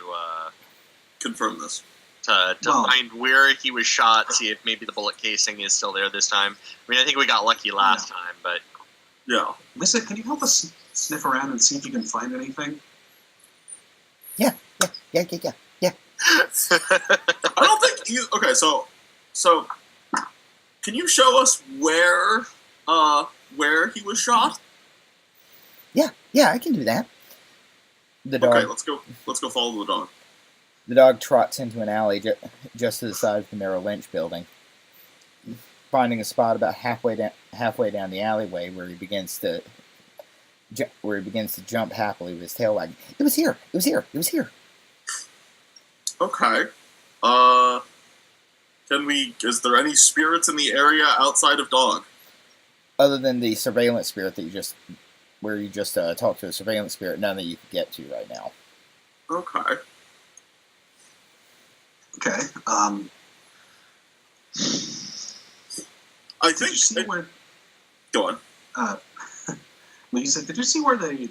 Confirm this. Well- find where he was shot, see if maybe the bullet casing is still there this time. I mean, I think we got lucky last time, but Yeah. Lisa, can you help us sniff around and see if you can find anything? Yeah. I don't think you. Okay, so can you show us where he was shot? Yeah, I can do that. The dog. Okay, let's go. Let's go follow the dog. The dog trots into an alley just to the side of the Merrill Lynch building, finding a spot about halfway down the alleyway where he begins to jump happily with his tail wagging. It was here. It was here. It was here. Okay. Is there any spirits in the area outside of dog? Other than the surveillance spirit that you just talked to a surveillance spirit, none that you can get to right now. Okay. Okay. I Did think. you see where? Go on. Lisa, did you see where the it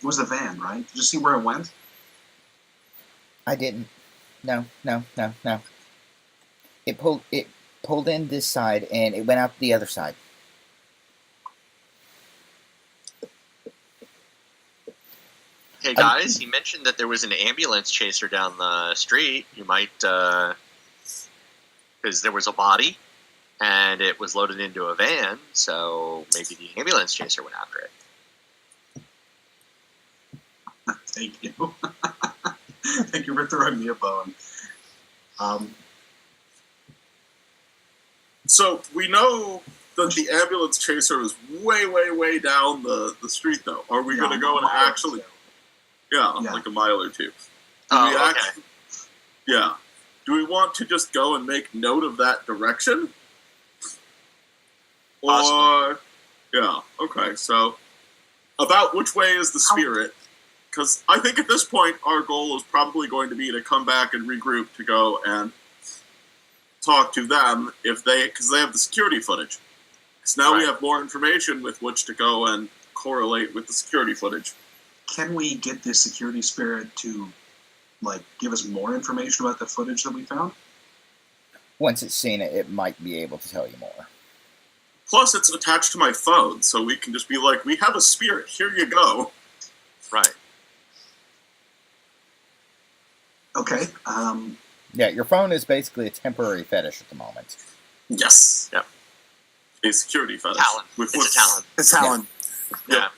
was the van, right? Did you see where it went? I didn't. No. It pulled in this side and it went out the other side. Hey guys, he mentioned that there was an ambulance chaser down the street. You might, because there was a body, and it was loaded into a van, so maybe the ambulance chaser went after it. Thank you. Thank you for throwing me a bone. So we know that the ambulance chaser is way down the street, though. Are we going to go and actually? Yeah, like a mile or two. Okay. Yeah. Do we want to just go and make note of that direction? Possibly. Or, yeah, okay, so about which way is the spirit? Because I think at this point our goal is probably going to be to come back and regroup to go and talk to them because they have the security footage. So now we have more information with which to go and correlate with the security footage. Can we get this security spirit to, give us more information about the footage that we found? Once it's seen it, it might be able to tell you more. Plus, it's attached to my phone, so we can just be like, we have a spirit, here you go. Right. Okay. Yeah, your phone is basically a temporary fetish at the moment. Yes. Yep. A security fetish. Talon. It's a talon. It's Talon. Yeah.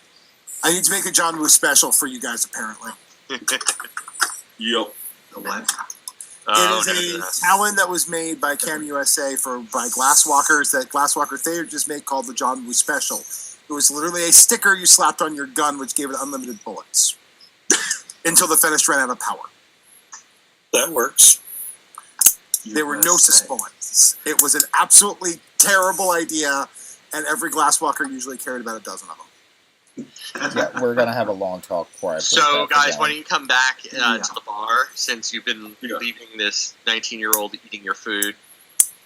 I need to make a John Woo special for you guys, apparently. Yep. The what? Oh, It is no. a Talon that was made by Cam USA by Glasswalkers that Glasswalker Theater just made called the John Woo Special. It was literally a sticker you slapped on your gun which gave it unlimited bullets. Until the fetish ran out of power. That works. There were no USA. bullets. It was an absolutely terrible idea, and every Glasswalker usually carried about a dozen of them. Yeah, we're gonna have a long talk before I put So, that guys, down. why don't you come back to the bar since you've been Yeah. leaving this 19-year-old eating your food?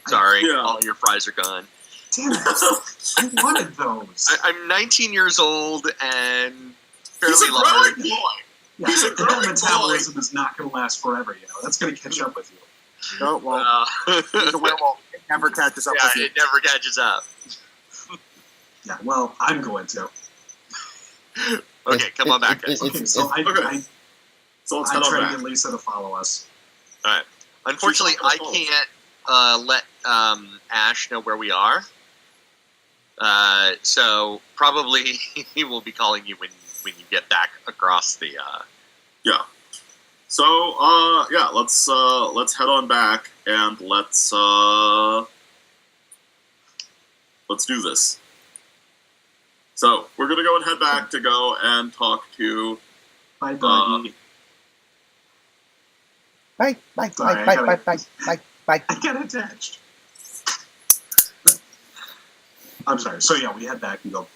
Sorry, Yeah. all your fries are gone. Damn it! I wanted those. I'm 19 years old and He's a fairly growing large. boy. He's a That growing metabolism is not going to last forever. That's going to catch up with you. No, it won't. He's a werewolf. It never catches up with you. It never catches up. Yeah. Well, I'm going to. Okay, come on back, guys. Okay. So okay. So let's head I'm on trying back. to get Lisa to follow us. Unfortunately, I can't let Ash know where we are. So probably he will be calling you when you get back across the. Yeah. So let's head on back and let's do this. So we're gonna go and head back to go and talk to. Bye, doggy. Bye. Sorry, Bye. I got attached. I'm sorry. So yeah, we head back and go.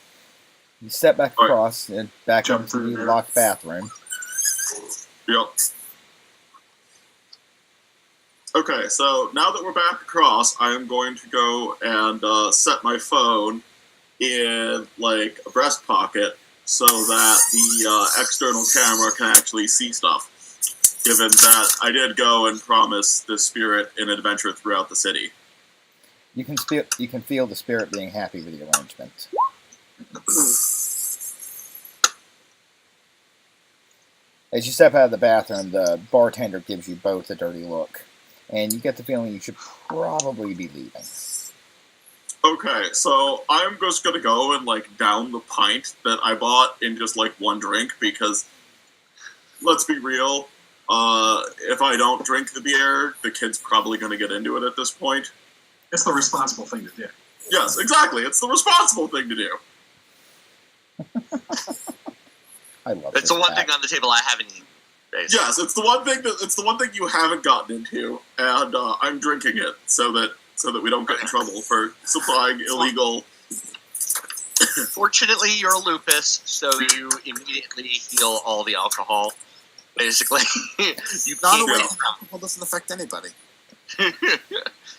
You step back All right. across and back Jump into through the there. locked bathroom. Yep. Okay, so now that we're back across, I am going to go and set my phone in like a breast pocket so that the external camera can actually see stuff. Given that I did go and promise the spirit an adventure throughout the city. You can feel the spirit being happy with the arrangement. As you step out of the bathroom, the bartender gives you both a dirty look, and you get the feeling you should probably be leaving. Okay, so I'm just gonna go and like down the pint that I bought in just like one drink because, let's be real, if I don't drink the beer, the kid's probably gonna get into it at this point. It's the responsible thing to do. Yes, exactly. It's the responsible thing to do. I love It's this the one pack. thing on the table I haven't eaten. Basically. Yes, it's the one thing you haven't gotten into, and I'm drinking it so that we don't get in trouble for supplying illegal. Fortunately, you're lupus, so you immediately heal all the alcohol. Basically, you Not can't away get from alcohol doesn't affect anybody. drunk.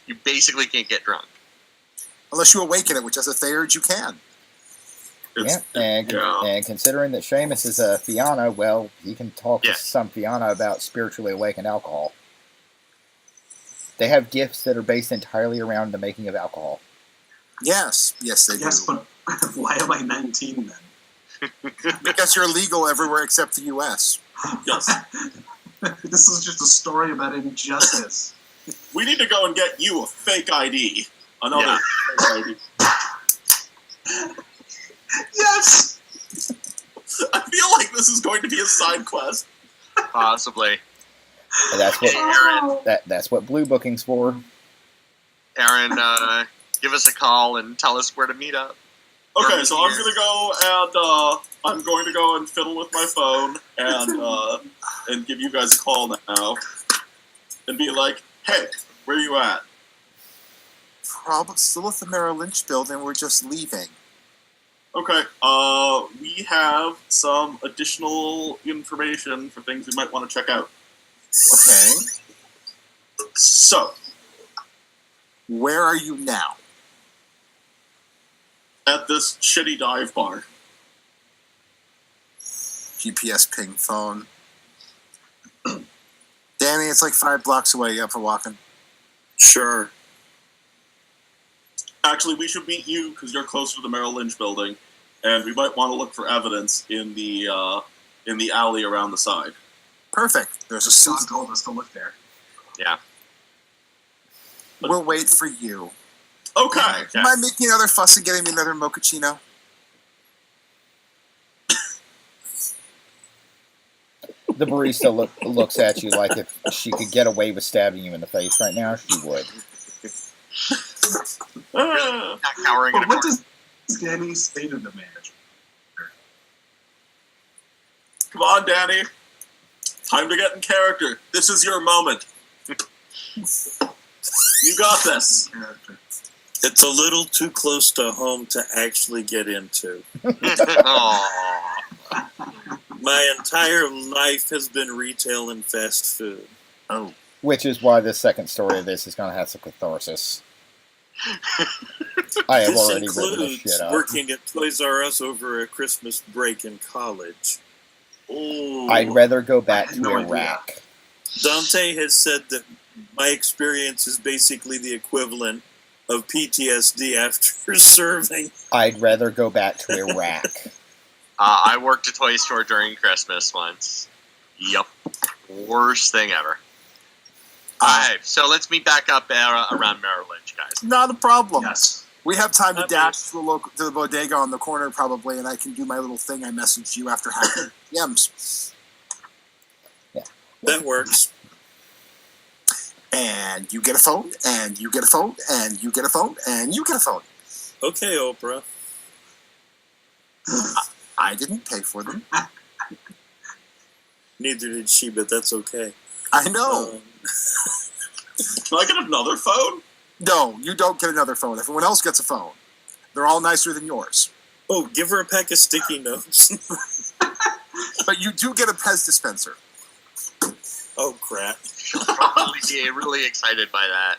You basically can't get drunk. Unless you awaken it, which as a Thayard you can. Yeah, and yeah. and considering that Shamus is a Fianna, well, he can talk Yeah. to some Fianna about spiritually awakened alcohol. They have gifts that are based entirely around the making of alcohol. Yes, yes they Yes, do. but why am I 19 then? Because you're legal everywhere except the U.S. Yes. This is just a story about injustice. We need to go and get you a fake ID. Another fake ID. Yes! I feel like this is going to be a side quest. Possibly. And that's what Aaron, that's what Blue Booking's for. Aaron, give us a call and tell us where to meet up. Okay, so I'm gonna go and I'm going to go and fiddle with my phone and give you guys a call now and be like, hey, where you at? Probably still at the Merrill Lynch building. We're just leaving. Okay, we have some additional information for things we might want to check out. Okay. So, Where are you now? at this shitty dive bar. GPS ping phone. Danny, it's like 5 blocks away. You up for walking? Sure. Actually, we should meet you because you're closer to the Merrill Lynch building, and we might want to look for evidence in the alley around the side. Perfect. There's a John suit. told us to look there. Yeah. We'll wait for you. Okay. You mind making another fuss and getting me another mochaccino? The barista looks at you like if she could get away with stabbing you in the face right now, she would. Ah, Not cowering in a But what corner. does Danny say to the manager? come on, Danny. Time to get in character. This is your moment. You got this. Character. It's a little too close to home to actually get into. Aw. My entire life has been retail and fast food. Oh. Which is why the second story of this is going to have some catharsis. I have This already written this includes shit up. working at Toys R Us over a Christmas break in college. Ooh. I'd rather go back to No idea. Iraq. Dante has said that my experience is basically the equivalent of PTSD after serving. I'd rather go back to Iraq. I worked a toy store during Christmas once. Yup. Worst thing ever. Alright, so let's meet back up around Merrill Lynch, guys. Not a problem. Yes. We have time to Okay. dash to the bodega on the corner probably, and I can do my little thing I messaged you after having DMs. That works. And you get a phone, and you get a phone, and you get a phone, and you get a phone. Okay, Oprah. I didn't pay for them. Neither did she, but that's okay. I know. Can I get another phone? No, you don't get another phone. Everyone else gets a phone. They're all nicer than yours. Oh, give her a pack of sticky notes. But you do get a Pez dispenser. Oh, crap. She'll probably be really excited by that.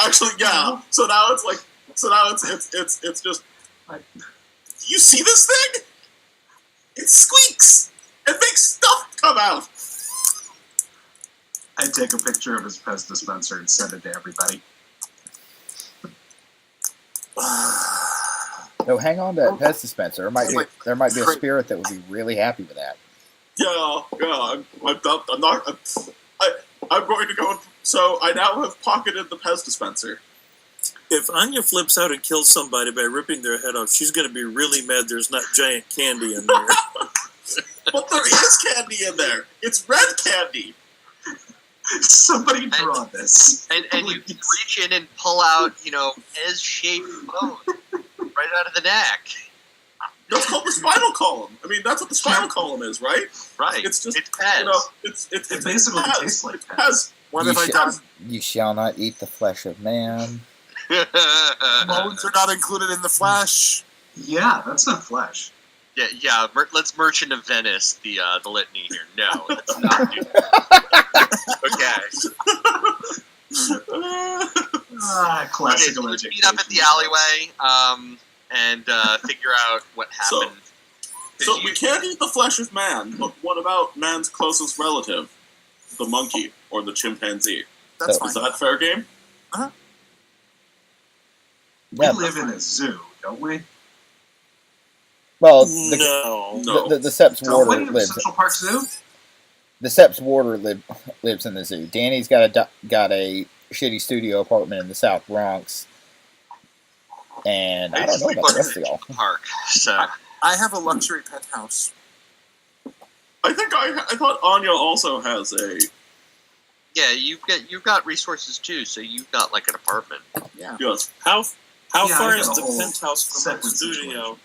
Actually, yeah. So now it's like, it's just. You see this thing? It squeaks. It makes stuff come out. I take a picture of his Pez dispenser and send it to everybody. No, hang on to that Pez dispenser. There might be a spirit that would be really happy with that. Yeah. I'm going to go. So I now have pocketed the Pez dispenser. If Anya flips out and kills somebody by ripping their head off, she's going to be really mad there's not giant candy in there. But there is candy in there. It's red candy. Somebody draw this. And you can reach in and pull out, S-shaped bone right out of the neck. That's called the spinal column. I mean, that's what the spinal column is, right? Right. It's just, Pez. it basically has, tastes like it Pez. has. What have I done? You shall not eat the flesh of man. Bones are not included in the flesh. Yeah, that's not flesh. Yeah. Let's Merchant of Venice the litany here. No, let's not do Okay. Classical So let's meet up at the alleyway and figure out what happened. So we can't eat the flesh of man, but what about man's closest relative, the monkey or the chimpanzee? That's Is fine. that fair game? We live in a zoo, don't we? Well, No. the Seps So warder what is lives. Central Park Zoo? The Seps warder lives in the zoo. Danny's got a shitty studio apartment in the South Bronx, and I don't know about the rest of y'all. Park. So I have a luxury penthouse. I thought Anya also has a. yeah, you've got resources too. So you've got like an apartment. Yeah. Yes. How Yeah, far I is got a the whole penthouse from the separate studio? situation.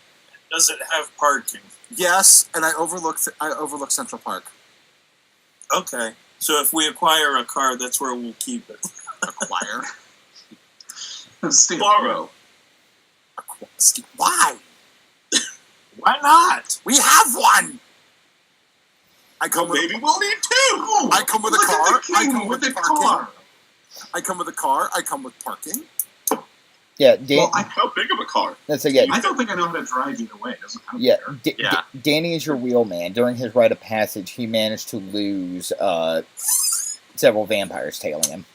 Does it have parking? Yes, and I overlook Central Park. Okay. So if we acquire a car, that's where we'll keep it. Acquire. Steal. Borrow. Why? Why not? We have one. I come with. Maybe we'll need two. Oh, I come with a look car. At the king I come with a parking. car. I come with a car. I come with parking. Yeah, Well, How big of a car? that's a, yeah, I don't think I know how to drive either way. It doesn't matter. yeah, Yeah. Danny is your wheelman. During his rite of passage, he managed to lose several vampires tailing him.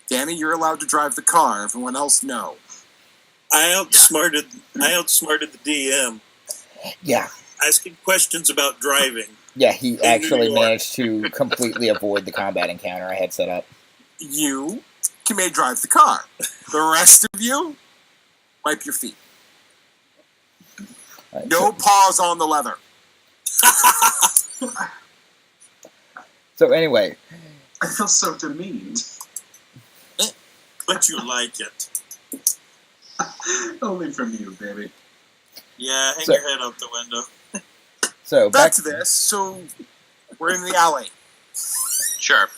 Danny, you're allowed to drive the car. Everyone else, no. I outsmarted the DM, Yeah, asking questions about driving. yeah, he actually New York. managed to completely avoid the combat encounter I had set up. You may drive the car. The rest of you, wipe your feet. All right, No paws on the leather. So anyway, I feel so demeaned. But you like it. Only from you, baby. Yeah, hang So- your head out the window. so Back back to this. So we're in the alley. Sure.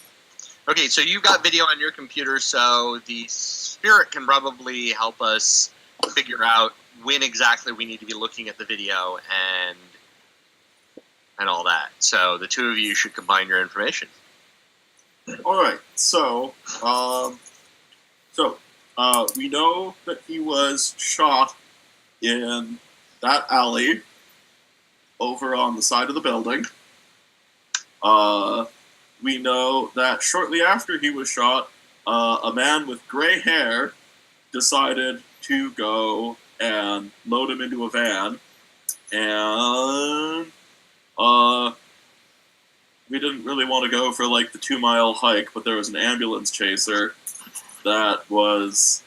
Okay, so you've got video on your computer, so the spirit can probably help us figure out when exactly we need to be looking at the video and all that. So the two of you should combine your information. All right. So, we know that he was shot in that alley over on the side of the building. We know that shortly after he was shot, a man with gray hair decided to go and load him into a van, and we didn't really want to go for like the 2-mile hike, but there was an ambulance chaser that was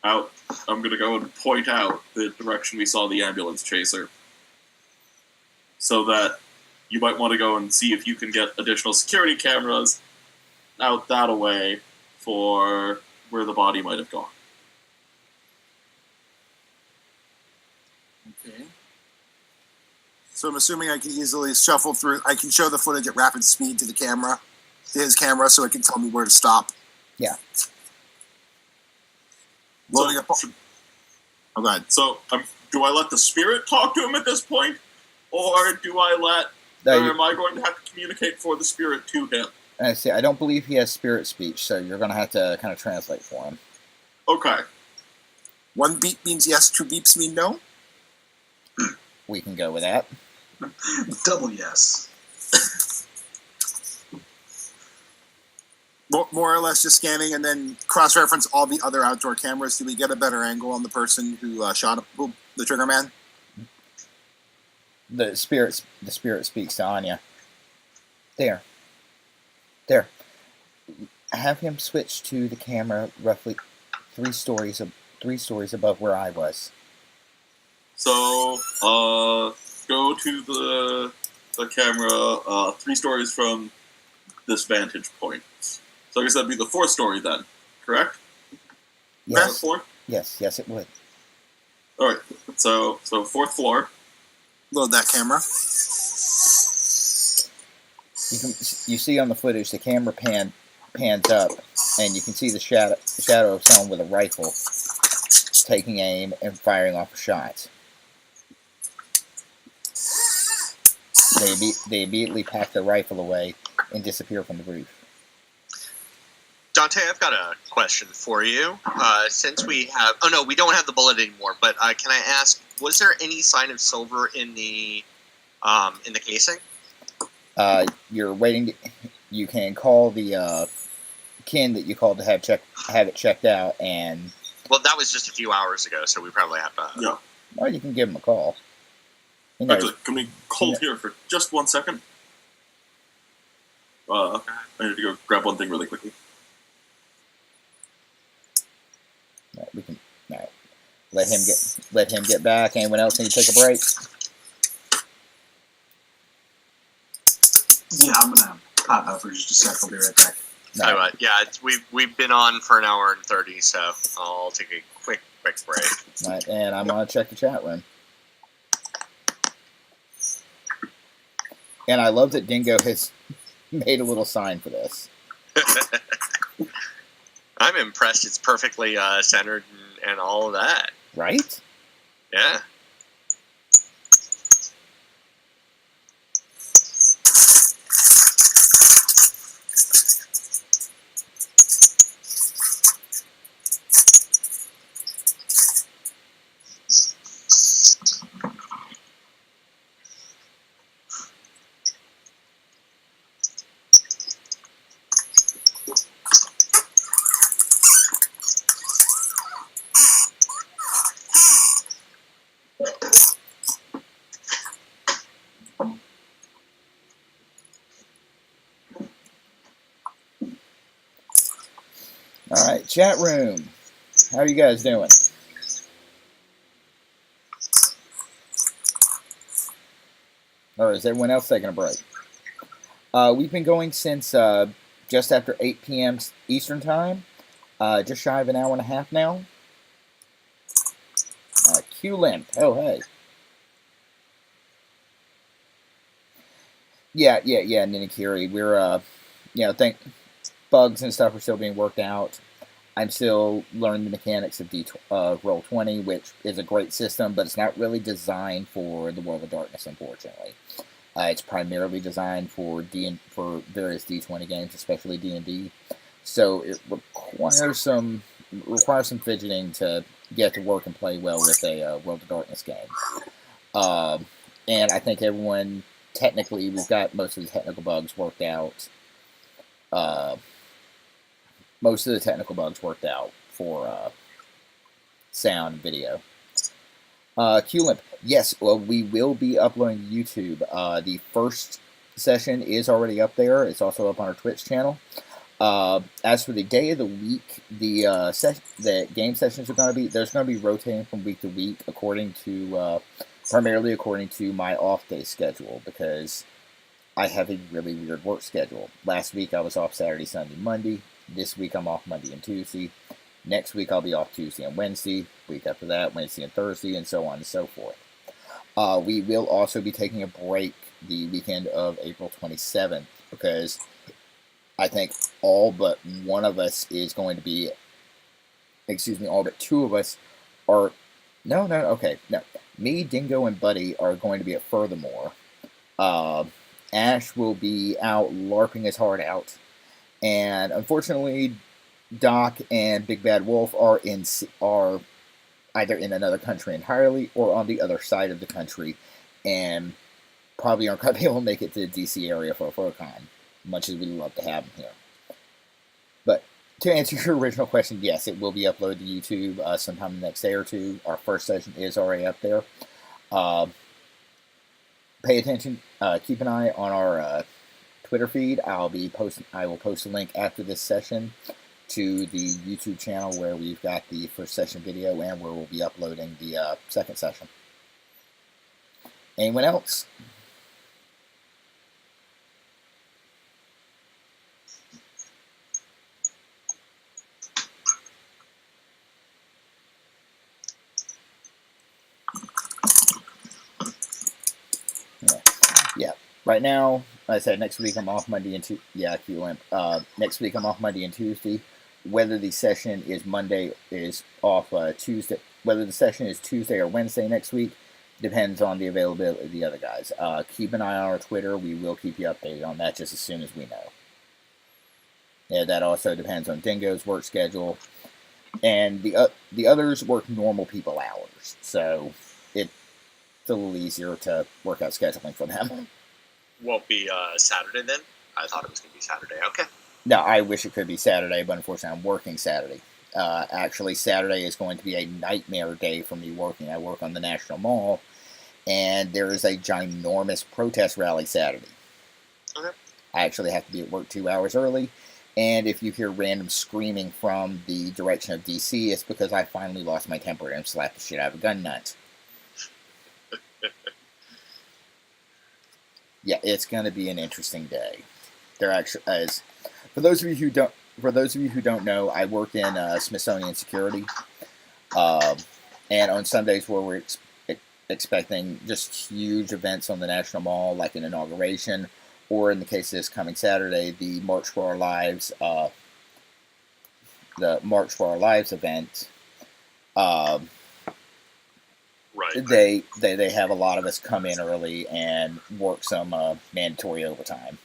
out. I'm going to go and point out the direction we saw the ambulance chaser, so that you might want to go and see if you can get additional security cameras out that away for where the body might have gone. Okay. So I'm assuming I can easily shuffle through. I can show the footage at rapid speed to the camera, to his camera, so it can tell me where to stop. Yeah. Loading up. Oh, go ahead. So, do I let the spirit talk to him at this point, or do I let? No, Or am I going to have to communicate for the spirit to him? I see. I don't believe he has spirit speech, so you're gonna have to kind of translate for him. Okay. One beep means yes, two beeps mean no. We can go with that. Double yes. More or less just scanning and then cross-reference all the other outdoor cameras. Do we get a better angle on the person who shot the trigger man? The spirit speaks to Anya. There. Have him switch to the camera roughly 3 stories 3 stories above where I was. So, go to the camera 3 stories from this vantage point. So I guess that'd be the 4th story then, correct? Yes. 4th floor? Yes, it would. Alright, so 4th floor. Load that camera. You see on the footage the camera pans up, and you can see the shadow of someone with a rifle taking aim and firing off a shot. They immediately pack their rifle away and disappear from the roof. Dante, I've got a question for you. Since we have... Oh, no, we don't have the bullet anymore, but can I ask, was there any sign of silver in the casing? You're waiting. You can call the kin that you called to have it checked out, and... Well, that was just a few hours ago, so we probably have to... Yeah. Well, you can give him a call. Actually, can we hold here for just 1 second? I need to go grab one thing really quickly. No, we can. No. Let him get back. Anyone else need to take a break? Yeah, I'm gonna pop out for just a sec. I'll be right back. No. We've been on for an hour and 30, so I'll take a quick break. Right, and I'm gonna check the chat room. And I love that Dingo has made a little sign for this. I'm impressed. It's perfectly centered and all of that. Right? Yeah. Alright, chat room. How are you guys doing? Or is everyone else taking a break? We've been going since just after 8 p.m. Eastern Time. Just shy of an hour and a half now. Q-Limp. Oh, hey. Yeah, Ninikiri. We're, think bugs and stuff are still being worked out. I'm still learning the mechanics of Roll20, which is a great system, but it's not really designed for the World of Darkness, unfortunately. It's primarily designed for various D20 games, especially D&D. So it requires some fidgeting to get to work and play well with a World of Darkness game. And I think everyone, technically, we've got most of the technical bugs worked out. Most of the technical bugs worked out for sound and video. Q-Limp, yes, well, we will be uploading to YouTube. The first session is already up there. It's also up on our Twitch channel. As for the day of the week, the game sessions are going to be, there's going to be rotating from week to week primarily according to my off day schedule, because I have a really weird work schedule. Last week I was off Saturday, Sunday, Monday. This week I'm off Monday and Tuesday. Next week I'll be off Tuesday and Wednesday. Week after that, Wednesday and Thursday, and so on and so forth. We will also be taking a break the weekend of April 27th, because I think all but one of us is going to be, all but 2 of us are, no, me, Dingo, and Buddy are going to be at Furthermore. Ash will be out LARPing his heart out. And unfortunately, Doc and Big Bad Wolf are either in another country entirely or on the other side of the country, and probably aren't going to be able to make it to the DC area for FurCon, much as we'd love to have them here. But to answer your original question, yes, it will be uploaded to YouTube sometime the next day or two. Our first session is already up there. Pay attention. Keep an eye on our Twitter feed. I will post a link after this session to the YouTube channel where we've got the first session video and where we'll be uploading the second session. Anyone else? Yeah. Right now, like I said, next week I'm off Monday and Tuesday. Yeah, QLimp. Next week I'm off Monday and Tuesday. Whether the session is off Tuesday, whether the session is Tuesday or Wednesday next week, depends on the availability of the other guys. Keep an eye on our Twitter. We will keep you updated on that just as soon as we know. Yeah, that also depends on Dingo's work schedule, and the others work normal people hours, so it's a little easier to work out scheduling for them. Won't be Saturday then? I thought it was going to be Saturday. Okay. No, I wish it could be Saturday, but unfortunately I'm working Saturday. Actually, Saturday is going to be a nightmare day for me working. I work on the National Mall, and there is a ginormous protest rally Saturday. Okay. I actually have to be at work 2 hours early, and if you hear random screaming from the direction of DC, it's because I finally lost my temper and slapped the shit out of a gun nut. Yeah, it's going to be an interesting day. There actually is. For those of you who don't know, I work in Smithsonian security, and on Sundays where we're expecting just huge events on the National Mall, like an inauguration, or in the case of this coming Saturday, the March for Our Lives, event. Right. They have a lot of us come in early and work some mandatory overtime.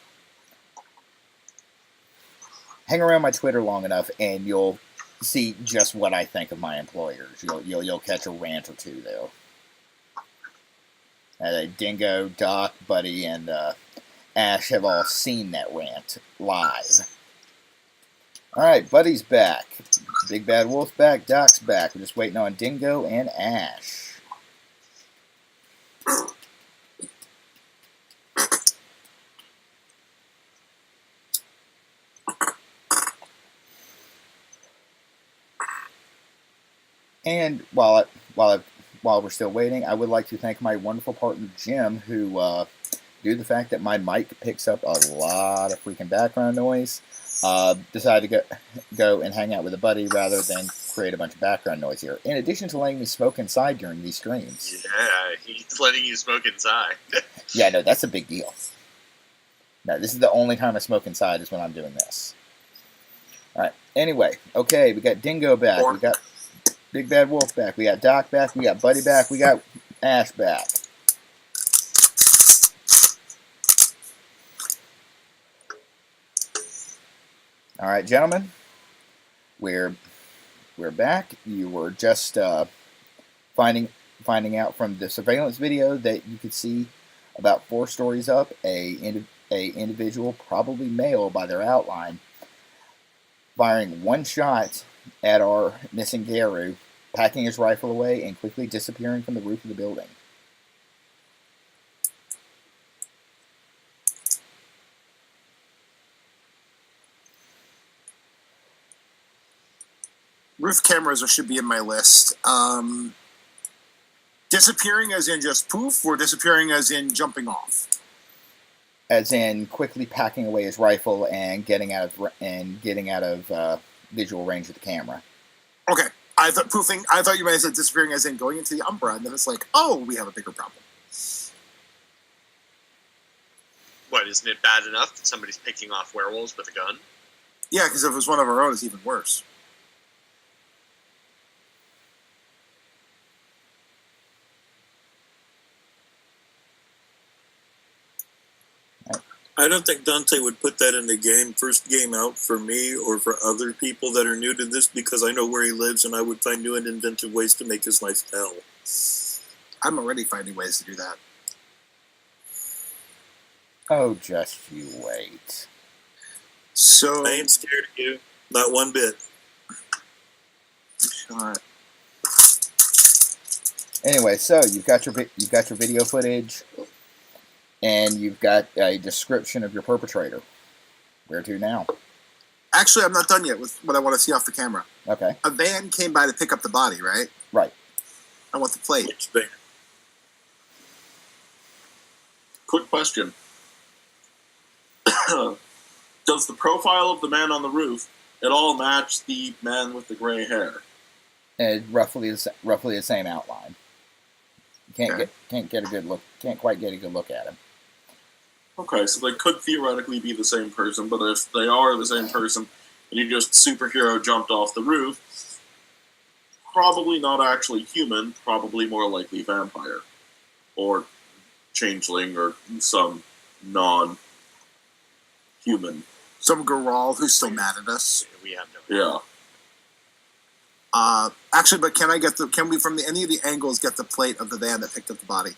Hang around my Twitter long enough, and you'll see just what I think of my employers. You'll catch a rant or two there. Dingo, Doc, Buddy, and Ash have all seen that rant live. All right, Buddy's back. Big Bad Wolf's back. Doc's back. We're just waiting on Dingo and Ash. And while we're still waiting, I would like to thank my wonderful partner Jim, who, due to the fact that my mic picks up a lot of freaking background noise, decided to go and hang out with a buddy rather than create a bunch of background noise here. In addition to letting me smoke inside during these streams. Yeah, he's letting you smoke inside. Yeah, no, that's a big deal. No, this is the only time I smoke inside is when I'm doing this. All right. Anyway, okay, we got Dingo back. We got Big Bad Wolf back. We got Doc back. We got Buddy back. We got Ash back. All right, gentlemen. We're back. You were just finding out from the surveillance video that you could see about 4 stories up a individual, probably male by their outline, firing one shot at our missing Garou, packing his rifle away, and quickly disappearing from the roof of the building. Roof cameras should be in my list. Disappearing as in just poof, or disappearing as in jumping off? As in quickly packing away his rifle and getting out of visual range of the camera. Okay. I thought you might have said disappearing as in going into the Umbra, and then it's like, oh, we have a bigger problem. What, isn't it bad enough that somebody's picking off werewolves with a gun? Yeah, because if it was one of our own, it's even worse. I don't think Dante would put that in the game, first game out for me or for other people that are new to this, because I know where he lives and I would find new and inventive ways to make his life hell. I'm already finding ways to do that. Oh, just you wait. So I ain't scared of you, not one bit. Alright. Anyway, so you've got your video footage, and you've got a description of your perpetrator. Where to now? Actually, I'm not done yet with what I want to see off the camera. Okay. A van came by to pick up the body, right? Right. I want the plate. Which thing? Quick question. Does the profile of the man on the roof at all match the man with the gray hair? And roughly the same outline. Can't quite get a good look at him. Okay, so they could theoretically be the same person, but if they are the same person and you just superhero jumped off the roof, probably not actually human, probably more likely vampire. Or changeling or some non-human. Some Garou who's still mad at us. We have no idea. Yeah. Actually, but can we from any of the angles get the plate of the van that picked up the body?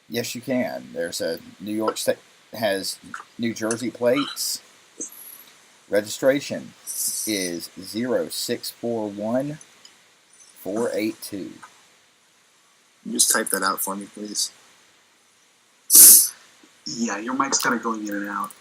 Yes, you can. There's a New York State has New Jersey plates. Registration is 0641482. Just type that out for me, please. Yeah, your mic's kind of going in and out.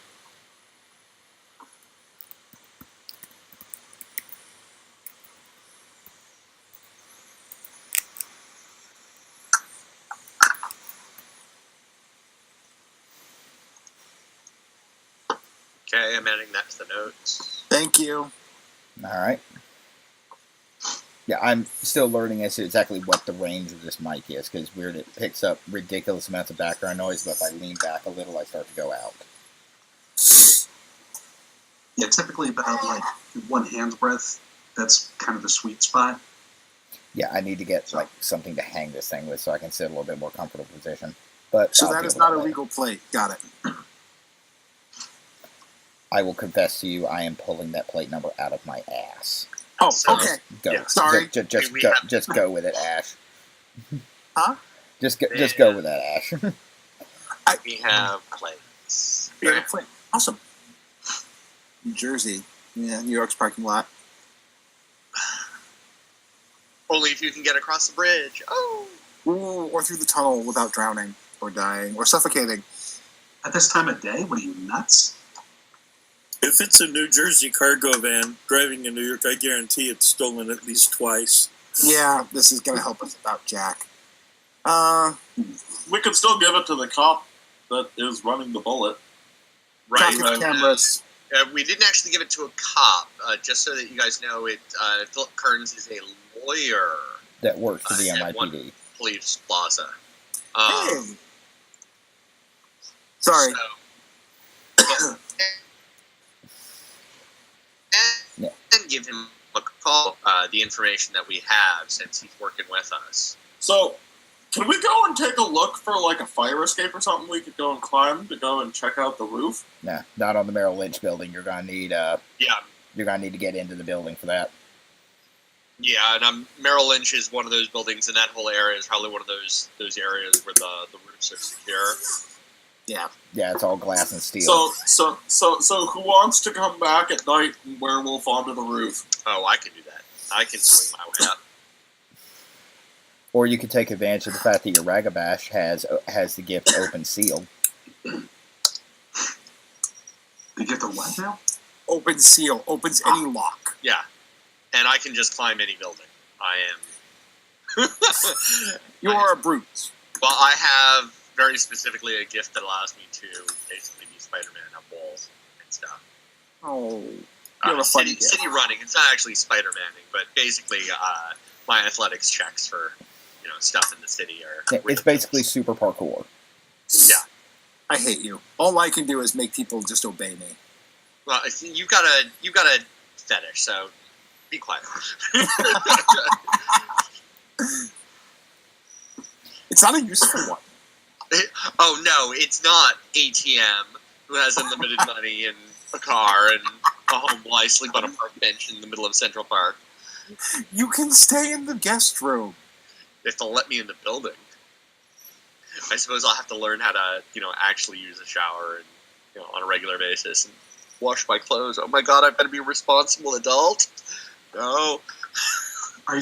Okay, I'm adding that to the notes. Thank you. All right. Yeah, I'm still learning as to exactly what the range of this mic is, because weird, it picks up ridiculous amounts of background noise, but if I lean back a little, I start to go out. Yeah, typically about like 1 hand's breadth. That's kind of the sweet spot. Yeah, I need to get like something to hang this thing with so I can sit in a little bit more comfortable position. But So I'll that deal is with not a later. legal plate. Got it. I will confess to you, I am pulling that plate number out of my ass. Oh, So- okay. Go. Yeah. Sorry. Just go with it, Ash. Huh? Just go with that, Ash. We have plates. We have a plate. Awesome. New Jersey. Yeah, New York's parking lot. Only if you can get across the bridge. Oh! Ooh, or through the tunnel without drowning or dying or suffocating. At this time of day, what are you, nuts? If it's a New Jersey cargo van driving in New York, I guarantee it's stolen at least twice. Yeah, this is going to help us about Jack. We could still give it to the cop that is running the bullet. Right. Traffic cameras. We didn't actually give it to a cop, just so that you guys know it. Philip Kearns is a lawyer That works for the at one NYPD. police plaza. Hey. Sorry. So, Yeah. and give him a call, the information that we have, since he's working with us. So, can we go and take a look for like a fire escape or something we could go and climb to go and check out the roof? Nah, not on the Merrill Lynch building. You're gonna need Yeah, to get into the building for that. yeah, and Merrill Lynch is one of those buildings, and that whole area is probably one of those areas where the roofs are secure. Yeah. Yeah, it's all glass and steel. So who wants to come back at night and werewolf onto the roof? Oh, I can do that. I can swing my way up. Or you could take advantage of the fact that your Ragabash has the gift Open Seal. You get the what now? Open seal. Opens any lock. Yeah, and I can just climb any building. I am. You are a brute. Well, I have very specifically a gift that allows me to basically be Spider-Man up walls and stuff. Oh. You have a funny gift. City running. It's not actually Spider-Maning, but basically my athletics checks for stuff in the city are. Yeah, it's basically super parkour. Yeah. I hate you. All I can do is make people just obey me. Well, you've got a fetish, so be quiet. It's not a useful one. Oh no, it's not ATM who has unlimited money and a car and a home while I sleep on a park bench in the middle of Central Park. You can stay in the guest room. If they'll let me in the building. I suppose I'll have to learn how to, actually use a shower and, on a regular basis and wash my clothes. Oh my god, I better be a responsible adult. No. Are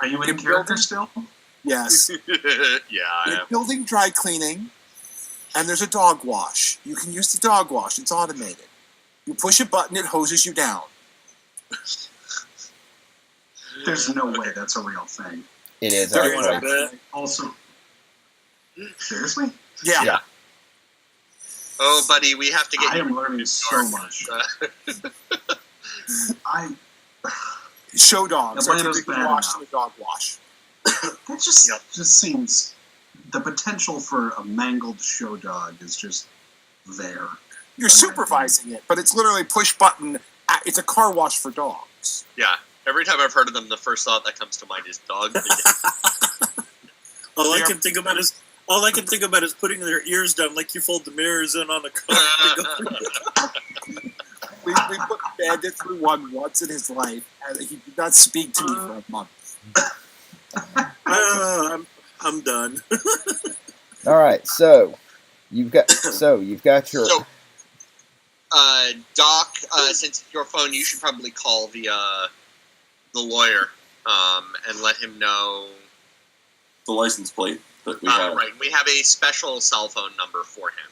you in character still? Yes. Yeah, I You're am. building dry cleaning, and there's a dog wash. You can use the dog wash. It's automated. You push a button, it hoses you down. There's no way that's a real thing. It is There You want to actually. bet? Also, seriously? Yeah. Yeah. Oh, buddy, we have to get I you am learning so much. I Show dogs. Atlanta's Are bad wash enough. in the dog wash. that just seems the potential for a mangled show dog is just there. You're supervising it, but it's literally push button. It's a car wash for dogs. Yeah. Every time I've heard of them, the first thought that comes to mind is dog. All I can think about is putting their ears down like you fold the mirrors in on a car. We put Bandit through one once in his life, and he did not speak to me for a month. I'm done. All right, so you've got your. So, Doc, since it's your phone, you should probably call the lawyer and let him know. The license plate that we have. Right, we have a special cell phone number for him.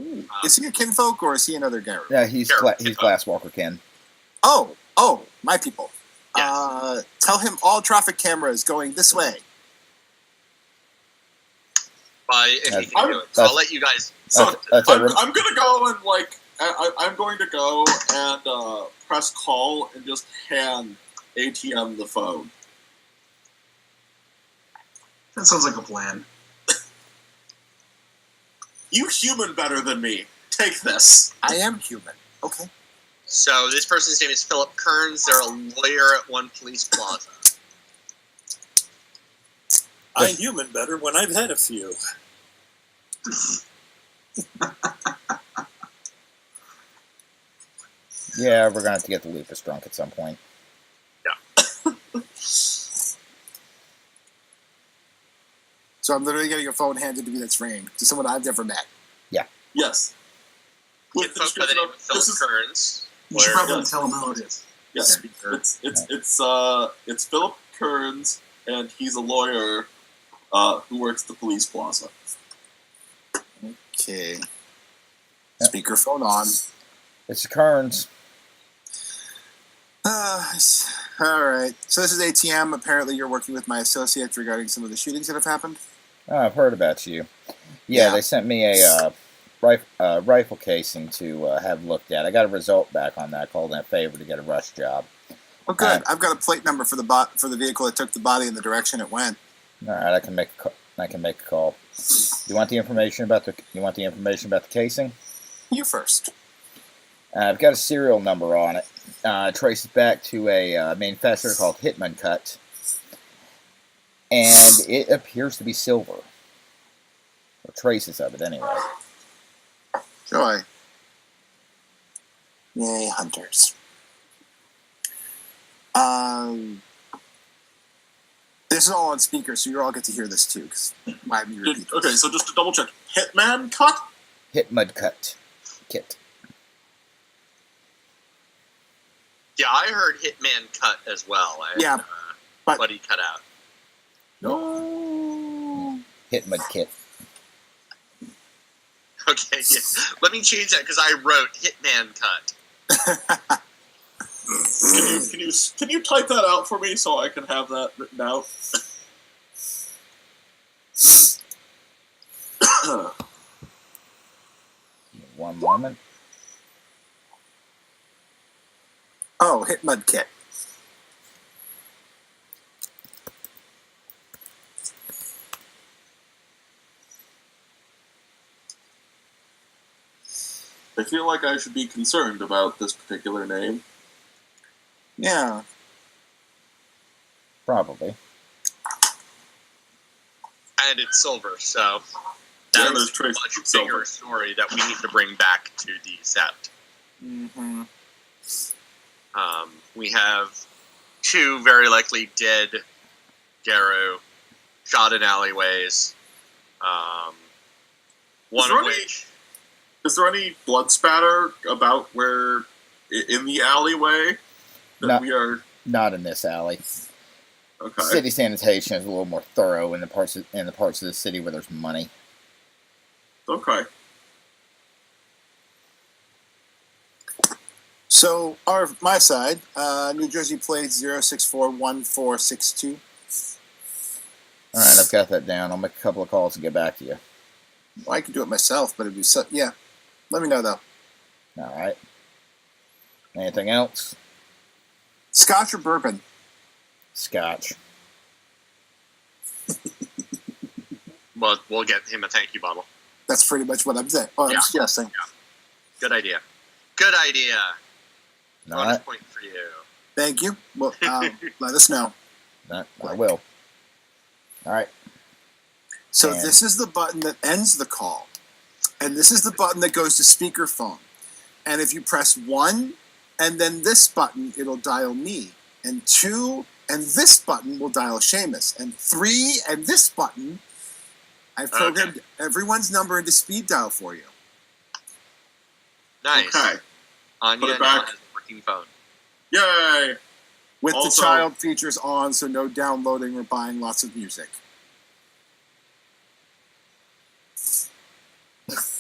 Ooh. Is he a kinfolk or is he another Garou? Yeah, he's Sure. he's Glasswalker Ken. Oh, my people. Yes. Tell him all traffic cameras going this way. If he can I'm- do it. So I'll let you guys. So That's I'm, it. I'm gonna go and I'm going to go and press call and just hand ATM the phone. That sounds like a plan. You human better than me. Take this. I am human. Okay. So this person's name is Philip Kearns. They're a lawyer at One Police Plaza. I human better when I've had a few. Yeah, we're gonna have to get the lupus drunk at some point. So I'm literally getting a phone handed to me that's ringing to someone I've never met. Yes. Kid folk by the name of Philip This is- Kearns. You should Lawyer. probably tell him who it is. Yes. It's Philip Kearns, and he's a lawyer who works at the police plaza. Okay. Speakerphone on. It's Kearns. All right. So this is ATM. Apparently, you're working with my associates regarding some of the shootings that have happened. Oh, I've heard about you. Yeah, Yeah. they sent me a rifle casing to have looked at. I got a result back on that. I called in a favor to get a rush job. Oh, good. I've got a plate number for the vehicle that took the body in the direction it went. All right, I can make a call. You want the information about the casing? You first. I've got a serial number on it. It traces back to a manufacturer called Hitman Cut, and it appears to be silver, or traces of it anyway. Joy. Yay, hunters. This is all on speaker, so you all get to hear this too. Cause why have you repeat Okay, this? so just to double check, Hitman Cut? Hitman Cut kit. Yeah, I heard Hitman Cut as well. Yeah, but- Buddy cut out. No. Hitman kit. Okay, yeah. Let me change that because I wrote Hitman Cut. Can you type that out for me so I can have that written out? One moment. Oh, hit mud kit. I feel like I should be concerned about this particular name. Yeah. Probably. And it's silver, so Yeah, that's there's a traces much of silver. bigger story that we need to bring back to the set. Mm-hmm. We have two very likely dead Garou, shot in alleyways. One there of any- which, Is there any blood spatter about where in the alleyway that No. we are? Not in this alley. Okay. City sanitation is a little more thorough in the parts of the city where there's money. Okay. So, my side, New Jersey plate 0641462. All right, I've got that down. I'll make a couple of calls and get back to you. Well, I could do it myself, but it'd be so. Yeah. Let me know, though. All right. Anything else? Scotch or bourbon? Scotch. Well, we'll get him a thank you bottle. That's pretty much what I'm saying. Oh, I'm Yeah. suggesting. Good idea. Good idea. All Bonus right. point for you. Thank you. Well, let us know. I will. All right. So And- this is the button that ends the call, and this is the button that goes to speakerphone. And if you press 1 and then this button, it'll dial me, and 2 and this button will dial Shamus, and 3 and this button. I've programmed everyone's number into speed dial for you. Nice. Okay. Anya Put it now back. has a working phone. Yay! With Also- the child features on, so no downloading or buying lots of music.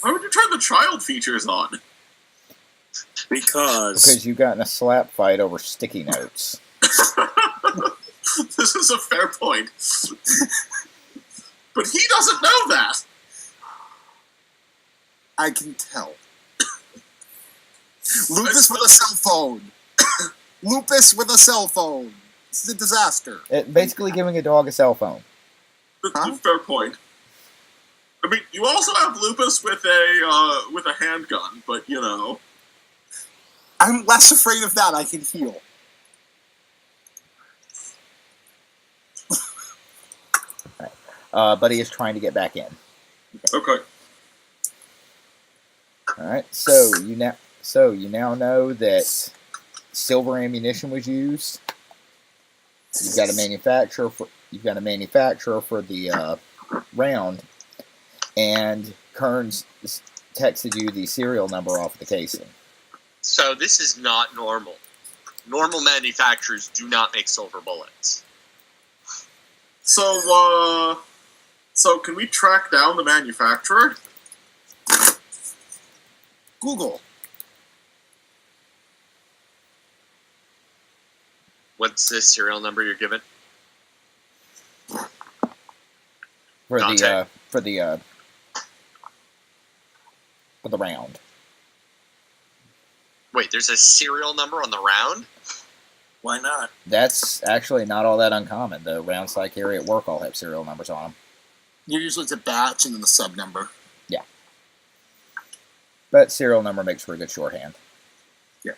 Why would you turn the child features on? Because you got in a slap fight over sticky notes. This is a fair point. But he doesn't know that. I can tell. Lupus with a cell phone. Lupus with a cell phone. This is a disaster. Basically giving a dog a cell phone. That's Huh? a fair point. I mean, you also have Lupus with a handgun, but you know. I'm less afraid of that. I can heal. But he is trying to get back in. Okay. All right. So you now know that silver ammunition was used. You've got a manufacturer for the round, and Kearns texted you the serial number off the casing. So this is not normal. Normal manufacturers do not make silver bullets. So can we track down the manufacturer? Google. What's the serial number you're given? For Dante. the round. Wait, there's a serial number on the round? Why not? That's actually not all that uncommon. The rounds I carry at work all have serial numbers on them. Usually it's a batch and then the sub number. But serial number makes for a good shorthand. Yeah.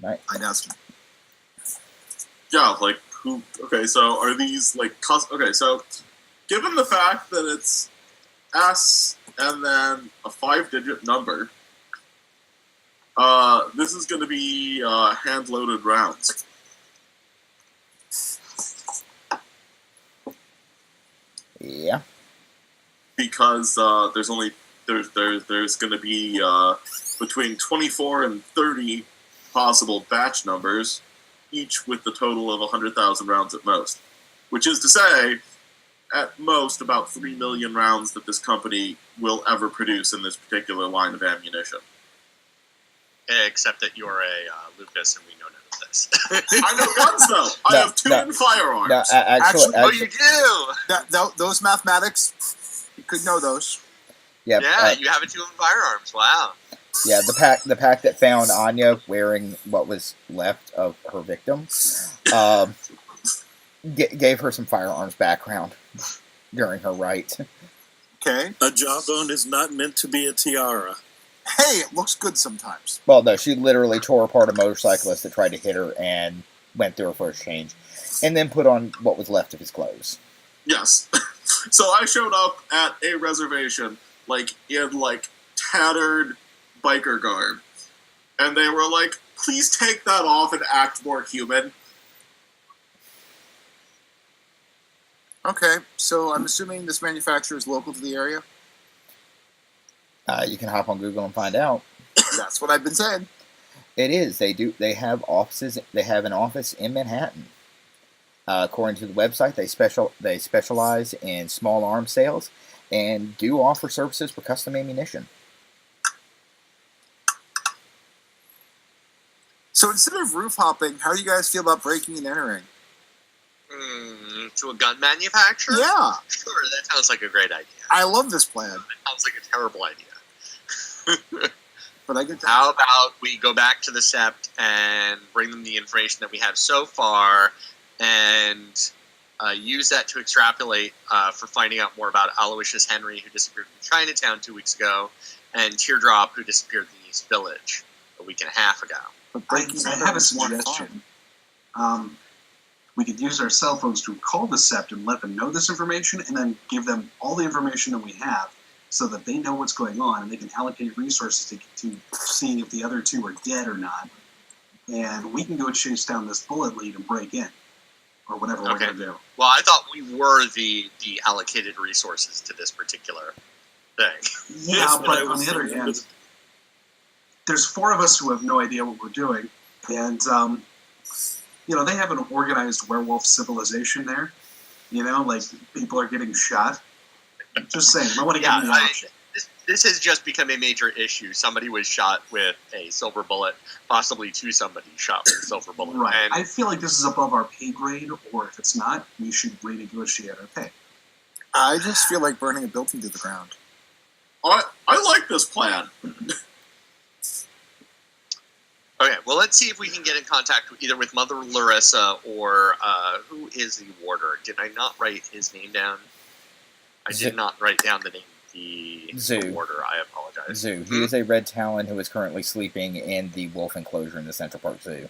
Right. I know. Yeah, like who? Okay, so are these like okay? So given the fact that it's S and then a 5-digit number, this is going to be hand-loaded rounds. Yeah. Because there's going to be between 24 and 30 possible batch numbers, each with the total of 100,000 rounds at most. Which is to say, at most, about 3 million rounds that this company will ever produce in this particular line of ammunition. Except that you're a Lucas and we know none of this. I know guns, though. I No, have 2 no. in firearms. No, Actually- Oh, you do? Those mathematics, you could know those. yeah, Yeah, you have a 2 in firearms. Wow. yeah. The pack that found Anya wearing what was left of her victim, gave her some firearms background during her right. Okay. A jawbone is not meant to be a tiara. Hey, it looks good sometimes. Well, no, she literally tore apart a motorcyclist that tried to hit her and went through her first change, and then put on what was left of his clothes. Yes. So I showed up at a reservation, in tattered biker garb. And they were like, please take that off and act more human. Okay, so I'm assuming this manufacturer is local to the area? You can hop on Google and find out. That's what I've been saying. It is. They do. They have offices. They have an office in Manhattan. According to the website, they specialize in small arms sales, and do offer services for custom ammunition. So instead of roof hopping, how do you guys feel about breaking and entering? To a gun manufacturer? Yeah. Sure, that sounds like a great idea. I love this plan. That sounds like a terrible idea. But I get to... How about we go back to the Sept and bring them the information that we have so far and use that to extrapolate for finding out more about Aloysius Henry, who disappeared from Chinatown 2 weeks ago, and Teardrop, who disappeared in the East Village a week and a half ago. I have a suggestion. We could use our cell phones to call the Sept and let them know this information, and then give them all the information that we have so that they know what's going on, and they can allocate resources to seeing if the other two are dead or not. And we can go chase down this bullet lead and break in, or whatever we're going to do. Well, I thought we were the allocated resources to this particular thing. Yeah, but on the other hand, there's 4 of us who have no idea what we're doing, and they have an organized werewolf civilization there. Like people are getting shot. Just saying, I want to give you the option. This has just become a major issue. Somebody was shot with a silver bullet, possibly 2 somebody shot with a silver bullet. Right. And I feel like this is above our pay grade, or if it's not, we should renegotiate our pay. I just feel like burning a building to the ground. I like this plan. Okay, well, let's see if we can get in contact either with Mother Larissa or who is the warder? Did I not write his name down? I did not write down the name of the Zoo. warder. I apologize. Zoo. He is a red talon who is currently sleeping in the wolf enclosure in the Central Park Zoo.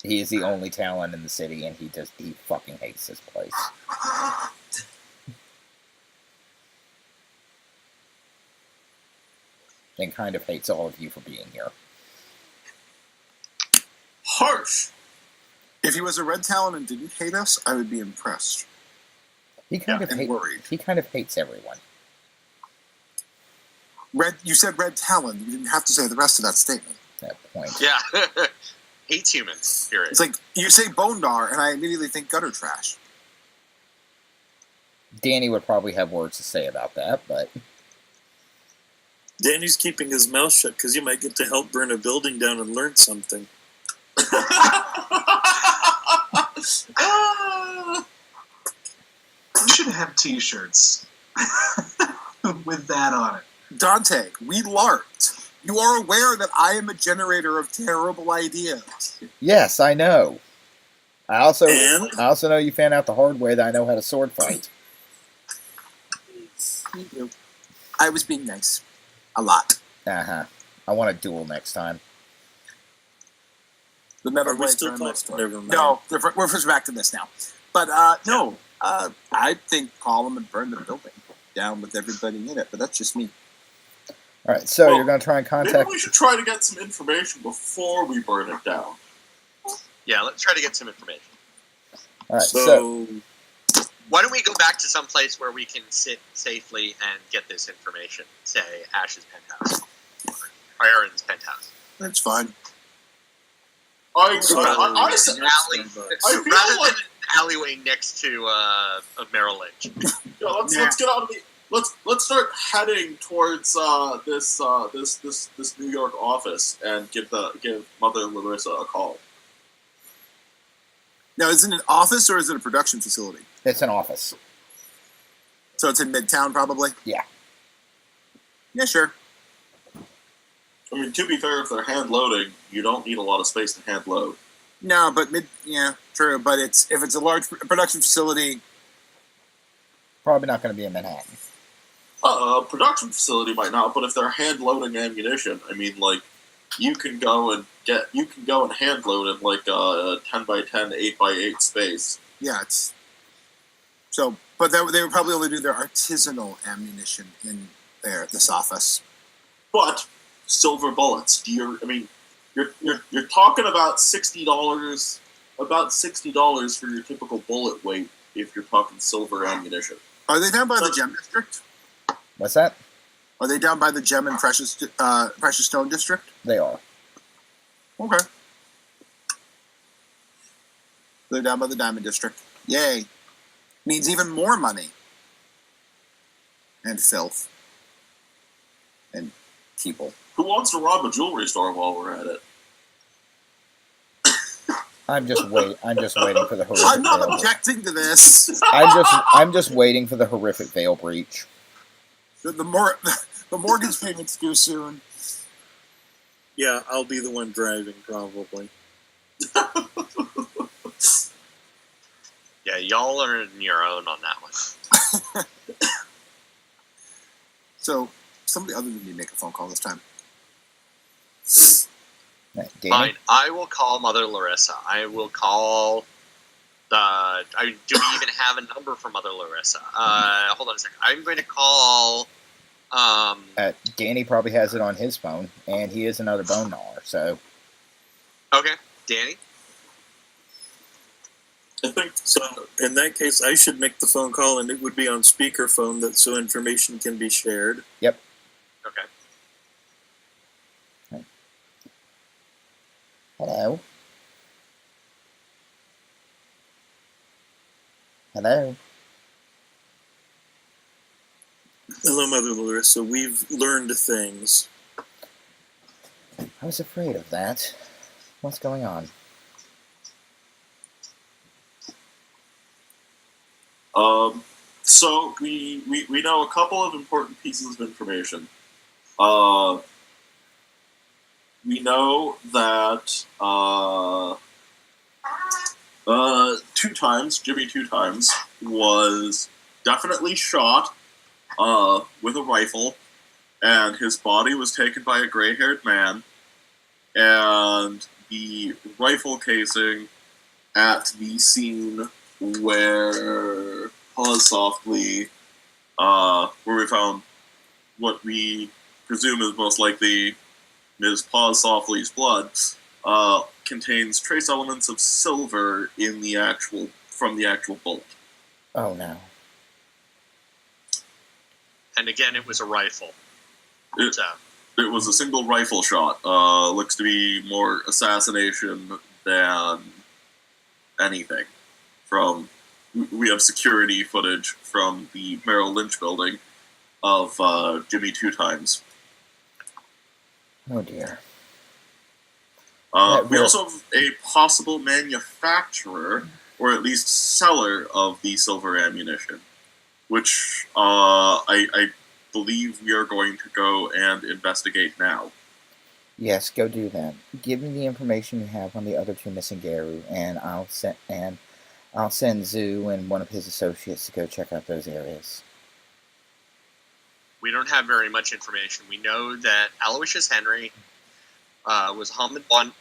He is the only talon in the city, and he fucking hates this place. And kind of hates all of you for being here. Harsh. If he was a red talon and didn't hate us, I would be impressed. He kind of worried. He kind of hates everyone. You said red talon. You didn't have to say the rest of that statement. That point. Yeah. Hates humans, period. It's like, you say Bondar, and I immediately think gutter trash. Danny would probably have words to say about that, but... Danny's keeping his mouth shut because you might get to help burn a building down and learn something. We should have T-shirts with that on it. Dante, we LARPed. You are aware that I am a generator of terrible ideas. Yes, I know. I also know you found out the hard way that I know how to sword fight. I was being nice. A lot. Uh-huh. I want a duel next time. The never Are we still talking? Never mind. No, we're first back to this now. But, no. I think call him and burn the building down with everybody in it, but that's just me. All right, so you're going to try and contact... Maybe we should try to get some information before we burn it down. Yeah, let's try to get some information. All right, so why don't we go back to some place where we can sit safely and get this information? Say, Ash's penthouse. Or Aaron's penthouse. That's fine. I feel rather like than an alleyway next to Merrill Lynch. Yeah, let's get out of the. Let's start heading towards this New York office and give Mother Larissa a call. Now, is it an office or is it a production facility? it's an office. So it's in Midtown, probably? Yeah. Yeah, sure. I mean, to be fair, if they're hand loading, you don't need a lot of space to hand load. No, but yeah, true. But if it's a large production facility, Probably not going to be in Manhattan. A production facility might not, but if they're hand loading ammunition, I mean, like, you can go and hand load in like a 10x10, 8x8 space. yeah, it's so. But they would probably only do their artisanal ammunition in this office. But silver bullets. You're talking about $60, for your typical bullet weight if you're talking silver ammunition. Are they down by the Gem District? What's that? Are they down by the Gem and Precious Stone District? They are. Okay. They're down by the Diamond District. Yay. means even more money. And filth. And people. Who wants to rob a jewelry store while we're at it? I'm just waiting for the horrific I'm not veil. objecting to this. I'm just waiting for the horrific veil breach. The mortgage payment's due soon. Yeah, I'll be the one driving, probably. Yeah, y'all are in your own on that one. So, somebody other than me make a phone call this time. Danny? Fine, I will call Mother Larissa. I will call do we even have a number for Mother Larissa? Hold on a second. I'm going to call... Danny probably has it on his phone, and he is another bone gnawer, so... Okay, Danny? I think So, in that case, I should make the phone call, and it would be on speakerphone so information can be shared. Yep. Okay. Hello? Hello? Hello, Mother Larissa. We've learned things. I was afraid of that. What's going on? So we know a couple of important pieces of information. We know that Jimmy two times was definitely shot with a rifle, and his body was taken by a gray-haired man, and the rifle casing at the scene where Pause Softly, where we found what we presume is most likely Ms. Pause Softly's blood, contains trace elements of silver from the actual bullet. Oh, no. And again, it was a rifle. It was a single rifle shot. Looks to be more assassination than anything. We have security footage from the Merrill Lynch building of Jimmy two times. Oh, dear. We also have a possible manufacturer, or at least seller, of the silver ammunition, which I believe we are going to go and investigate now. Yes, go do that. Give me the information you have on the other two missing Garou, and I'll send Zoo and one of his associates to go check out those areas. We don't have very much information. We know that Aloysius Henry was Hamid one,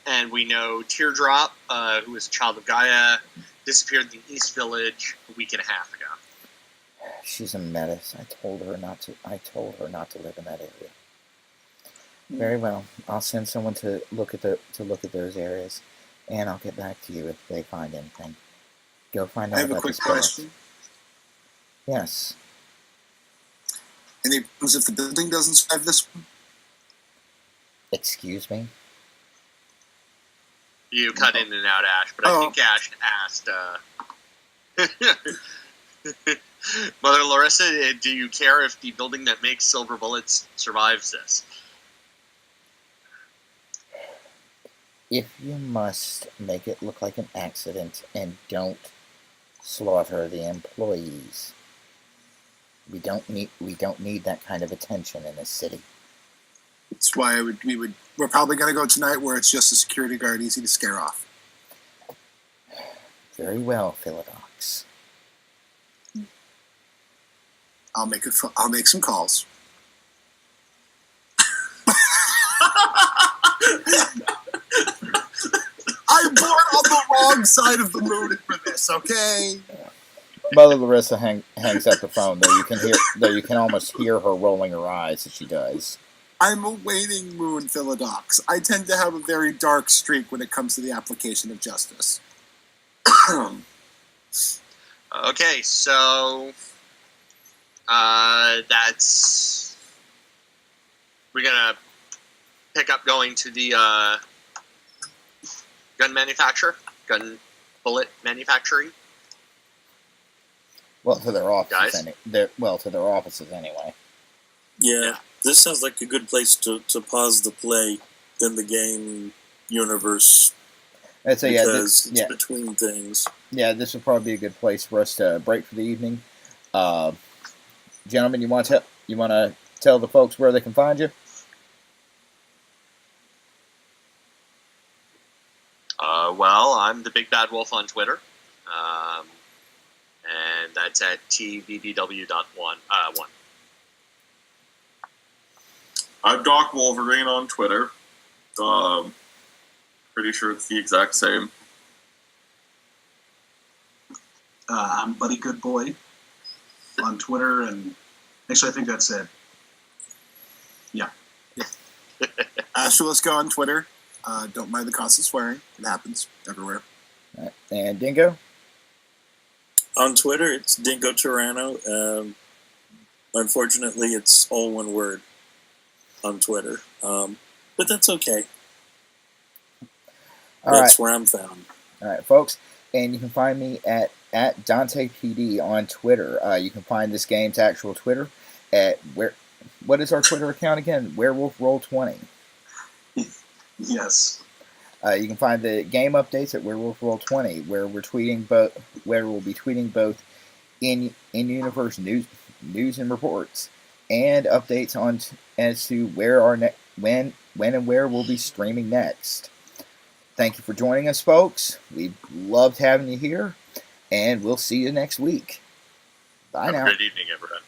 and we know Teardrop, who was a child of Gaia, disappeared in the East Village a week and a half ago. She's a menace. I told her not to live in that area. Very well. I'll send someone to look at those areas, and I'll get back to you if they find anything. Go find out I have a about quick this bullet. question. Yes. Any problems if the building doesn't survive this one? Excuse me? You cut in and out, Ash, but I think Ash asked, Mother Larissa, do you care if the building that makes silver bullets survives this? If you must, make it look like an accident and don't slaughter the employees. We don't need that kind of attention in this city. That's why we're probably going to go tonight where it's just a security guard, easy to scare off. Very well, Philodox. I'll make some calls. I'm born on the wrong side of the moon for this, okay? Mother Larissa hangs up the phone, though you can almost hear her rolling her eyes as she does. I'm a waning moon, Philodox. I tend to have a very dark streak when it comes to the application of justice. Okay, so that's we're gonna pick up going to the gun bullet manufacturing. Well, to their offices, Guys? to their offices anyway. Yeah, this sounds like a good place to pause the play in the game universe. And so Because it's between things. Yeah, this would probably be a good place for us to break for the evening. Gentlemen, you want to tell the folks where they can find you? Well, I'm the Big Bad Wolf on Twitter, and that's at tbbw.1. I'm Doc Wolverine on Twitter. Pretty sure it's the exact same. I'm Buddy Good Boy on Twitter, and actually, I think that's it. Yeah. Ashwillis go on Twitter. Don't mind the constant swearing. It happens everywhere. Right. And Dingo? On Twitter, it's Dingo Tyranno. Unfortunately, it's all one word on Twitter. But that's okay. That's where I'm found. All right, folks. And you can find me at DantePD on Twitter. You can find this game's actual Twitter at what is our Twitter account again? Werewolf Roll 20. Yes. You can find the game updates at Werewolf Roll 20, where we'll be tweeting both in-universe news and reports, and updates as to when and where we'll be streaming next. Thank you for joining us, folks. We loved having you here, and we'll see you next week. Bye now. Have a great evening, everyone.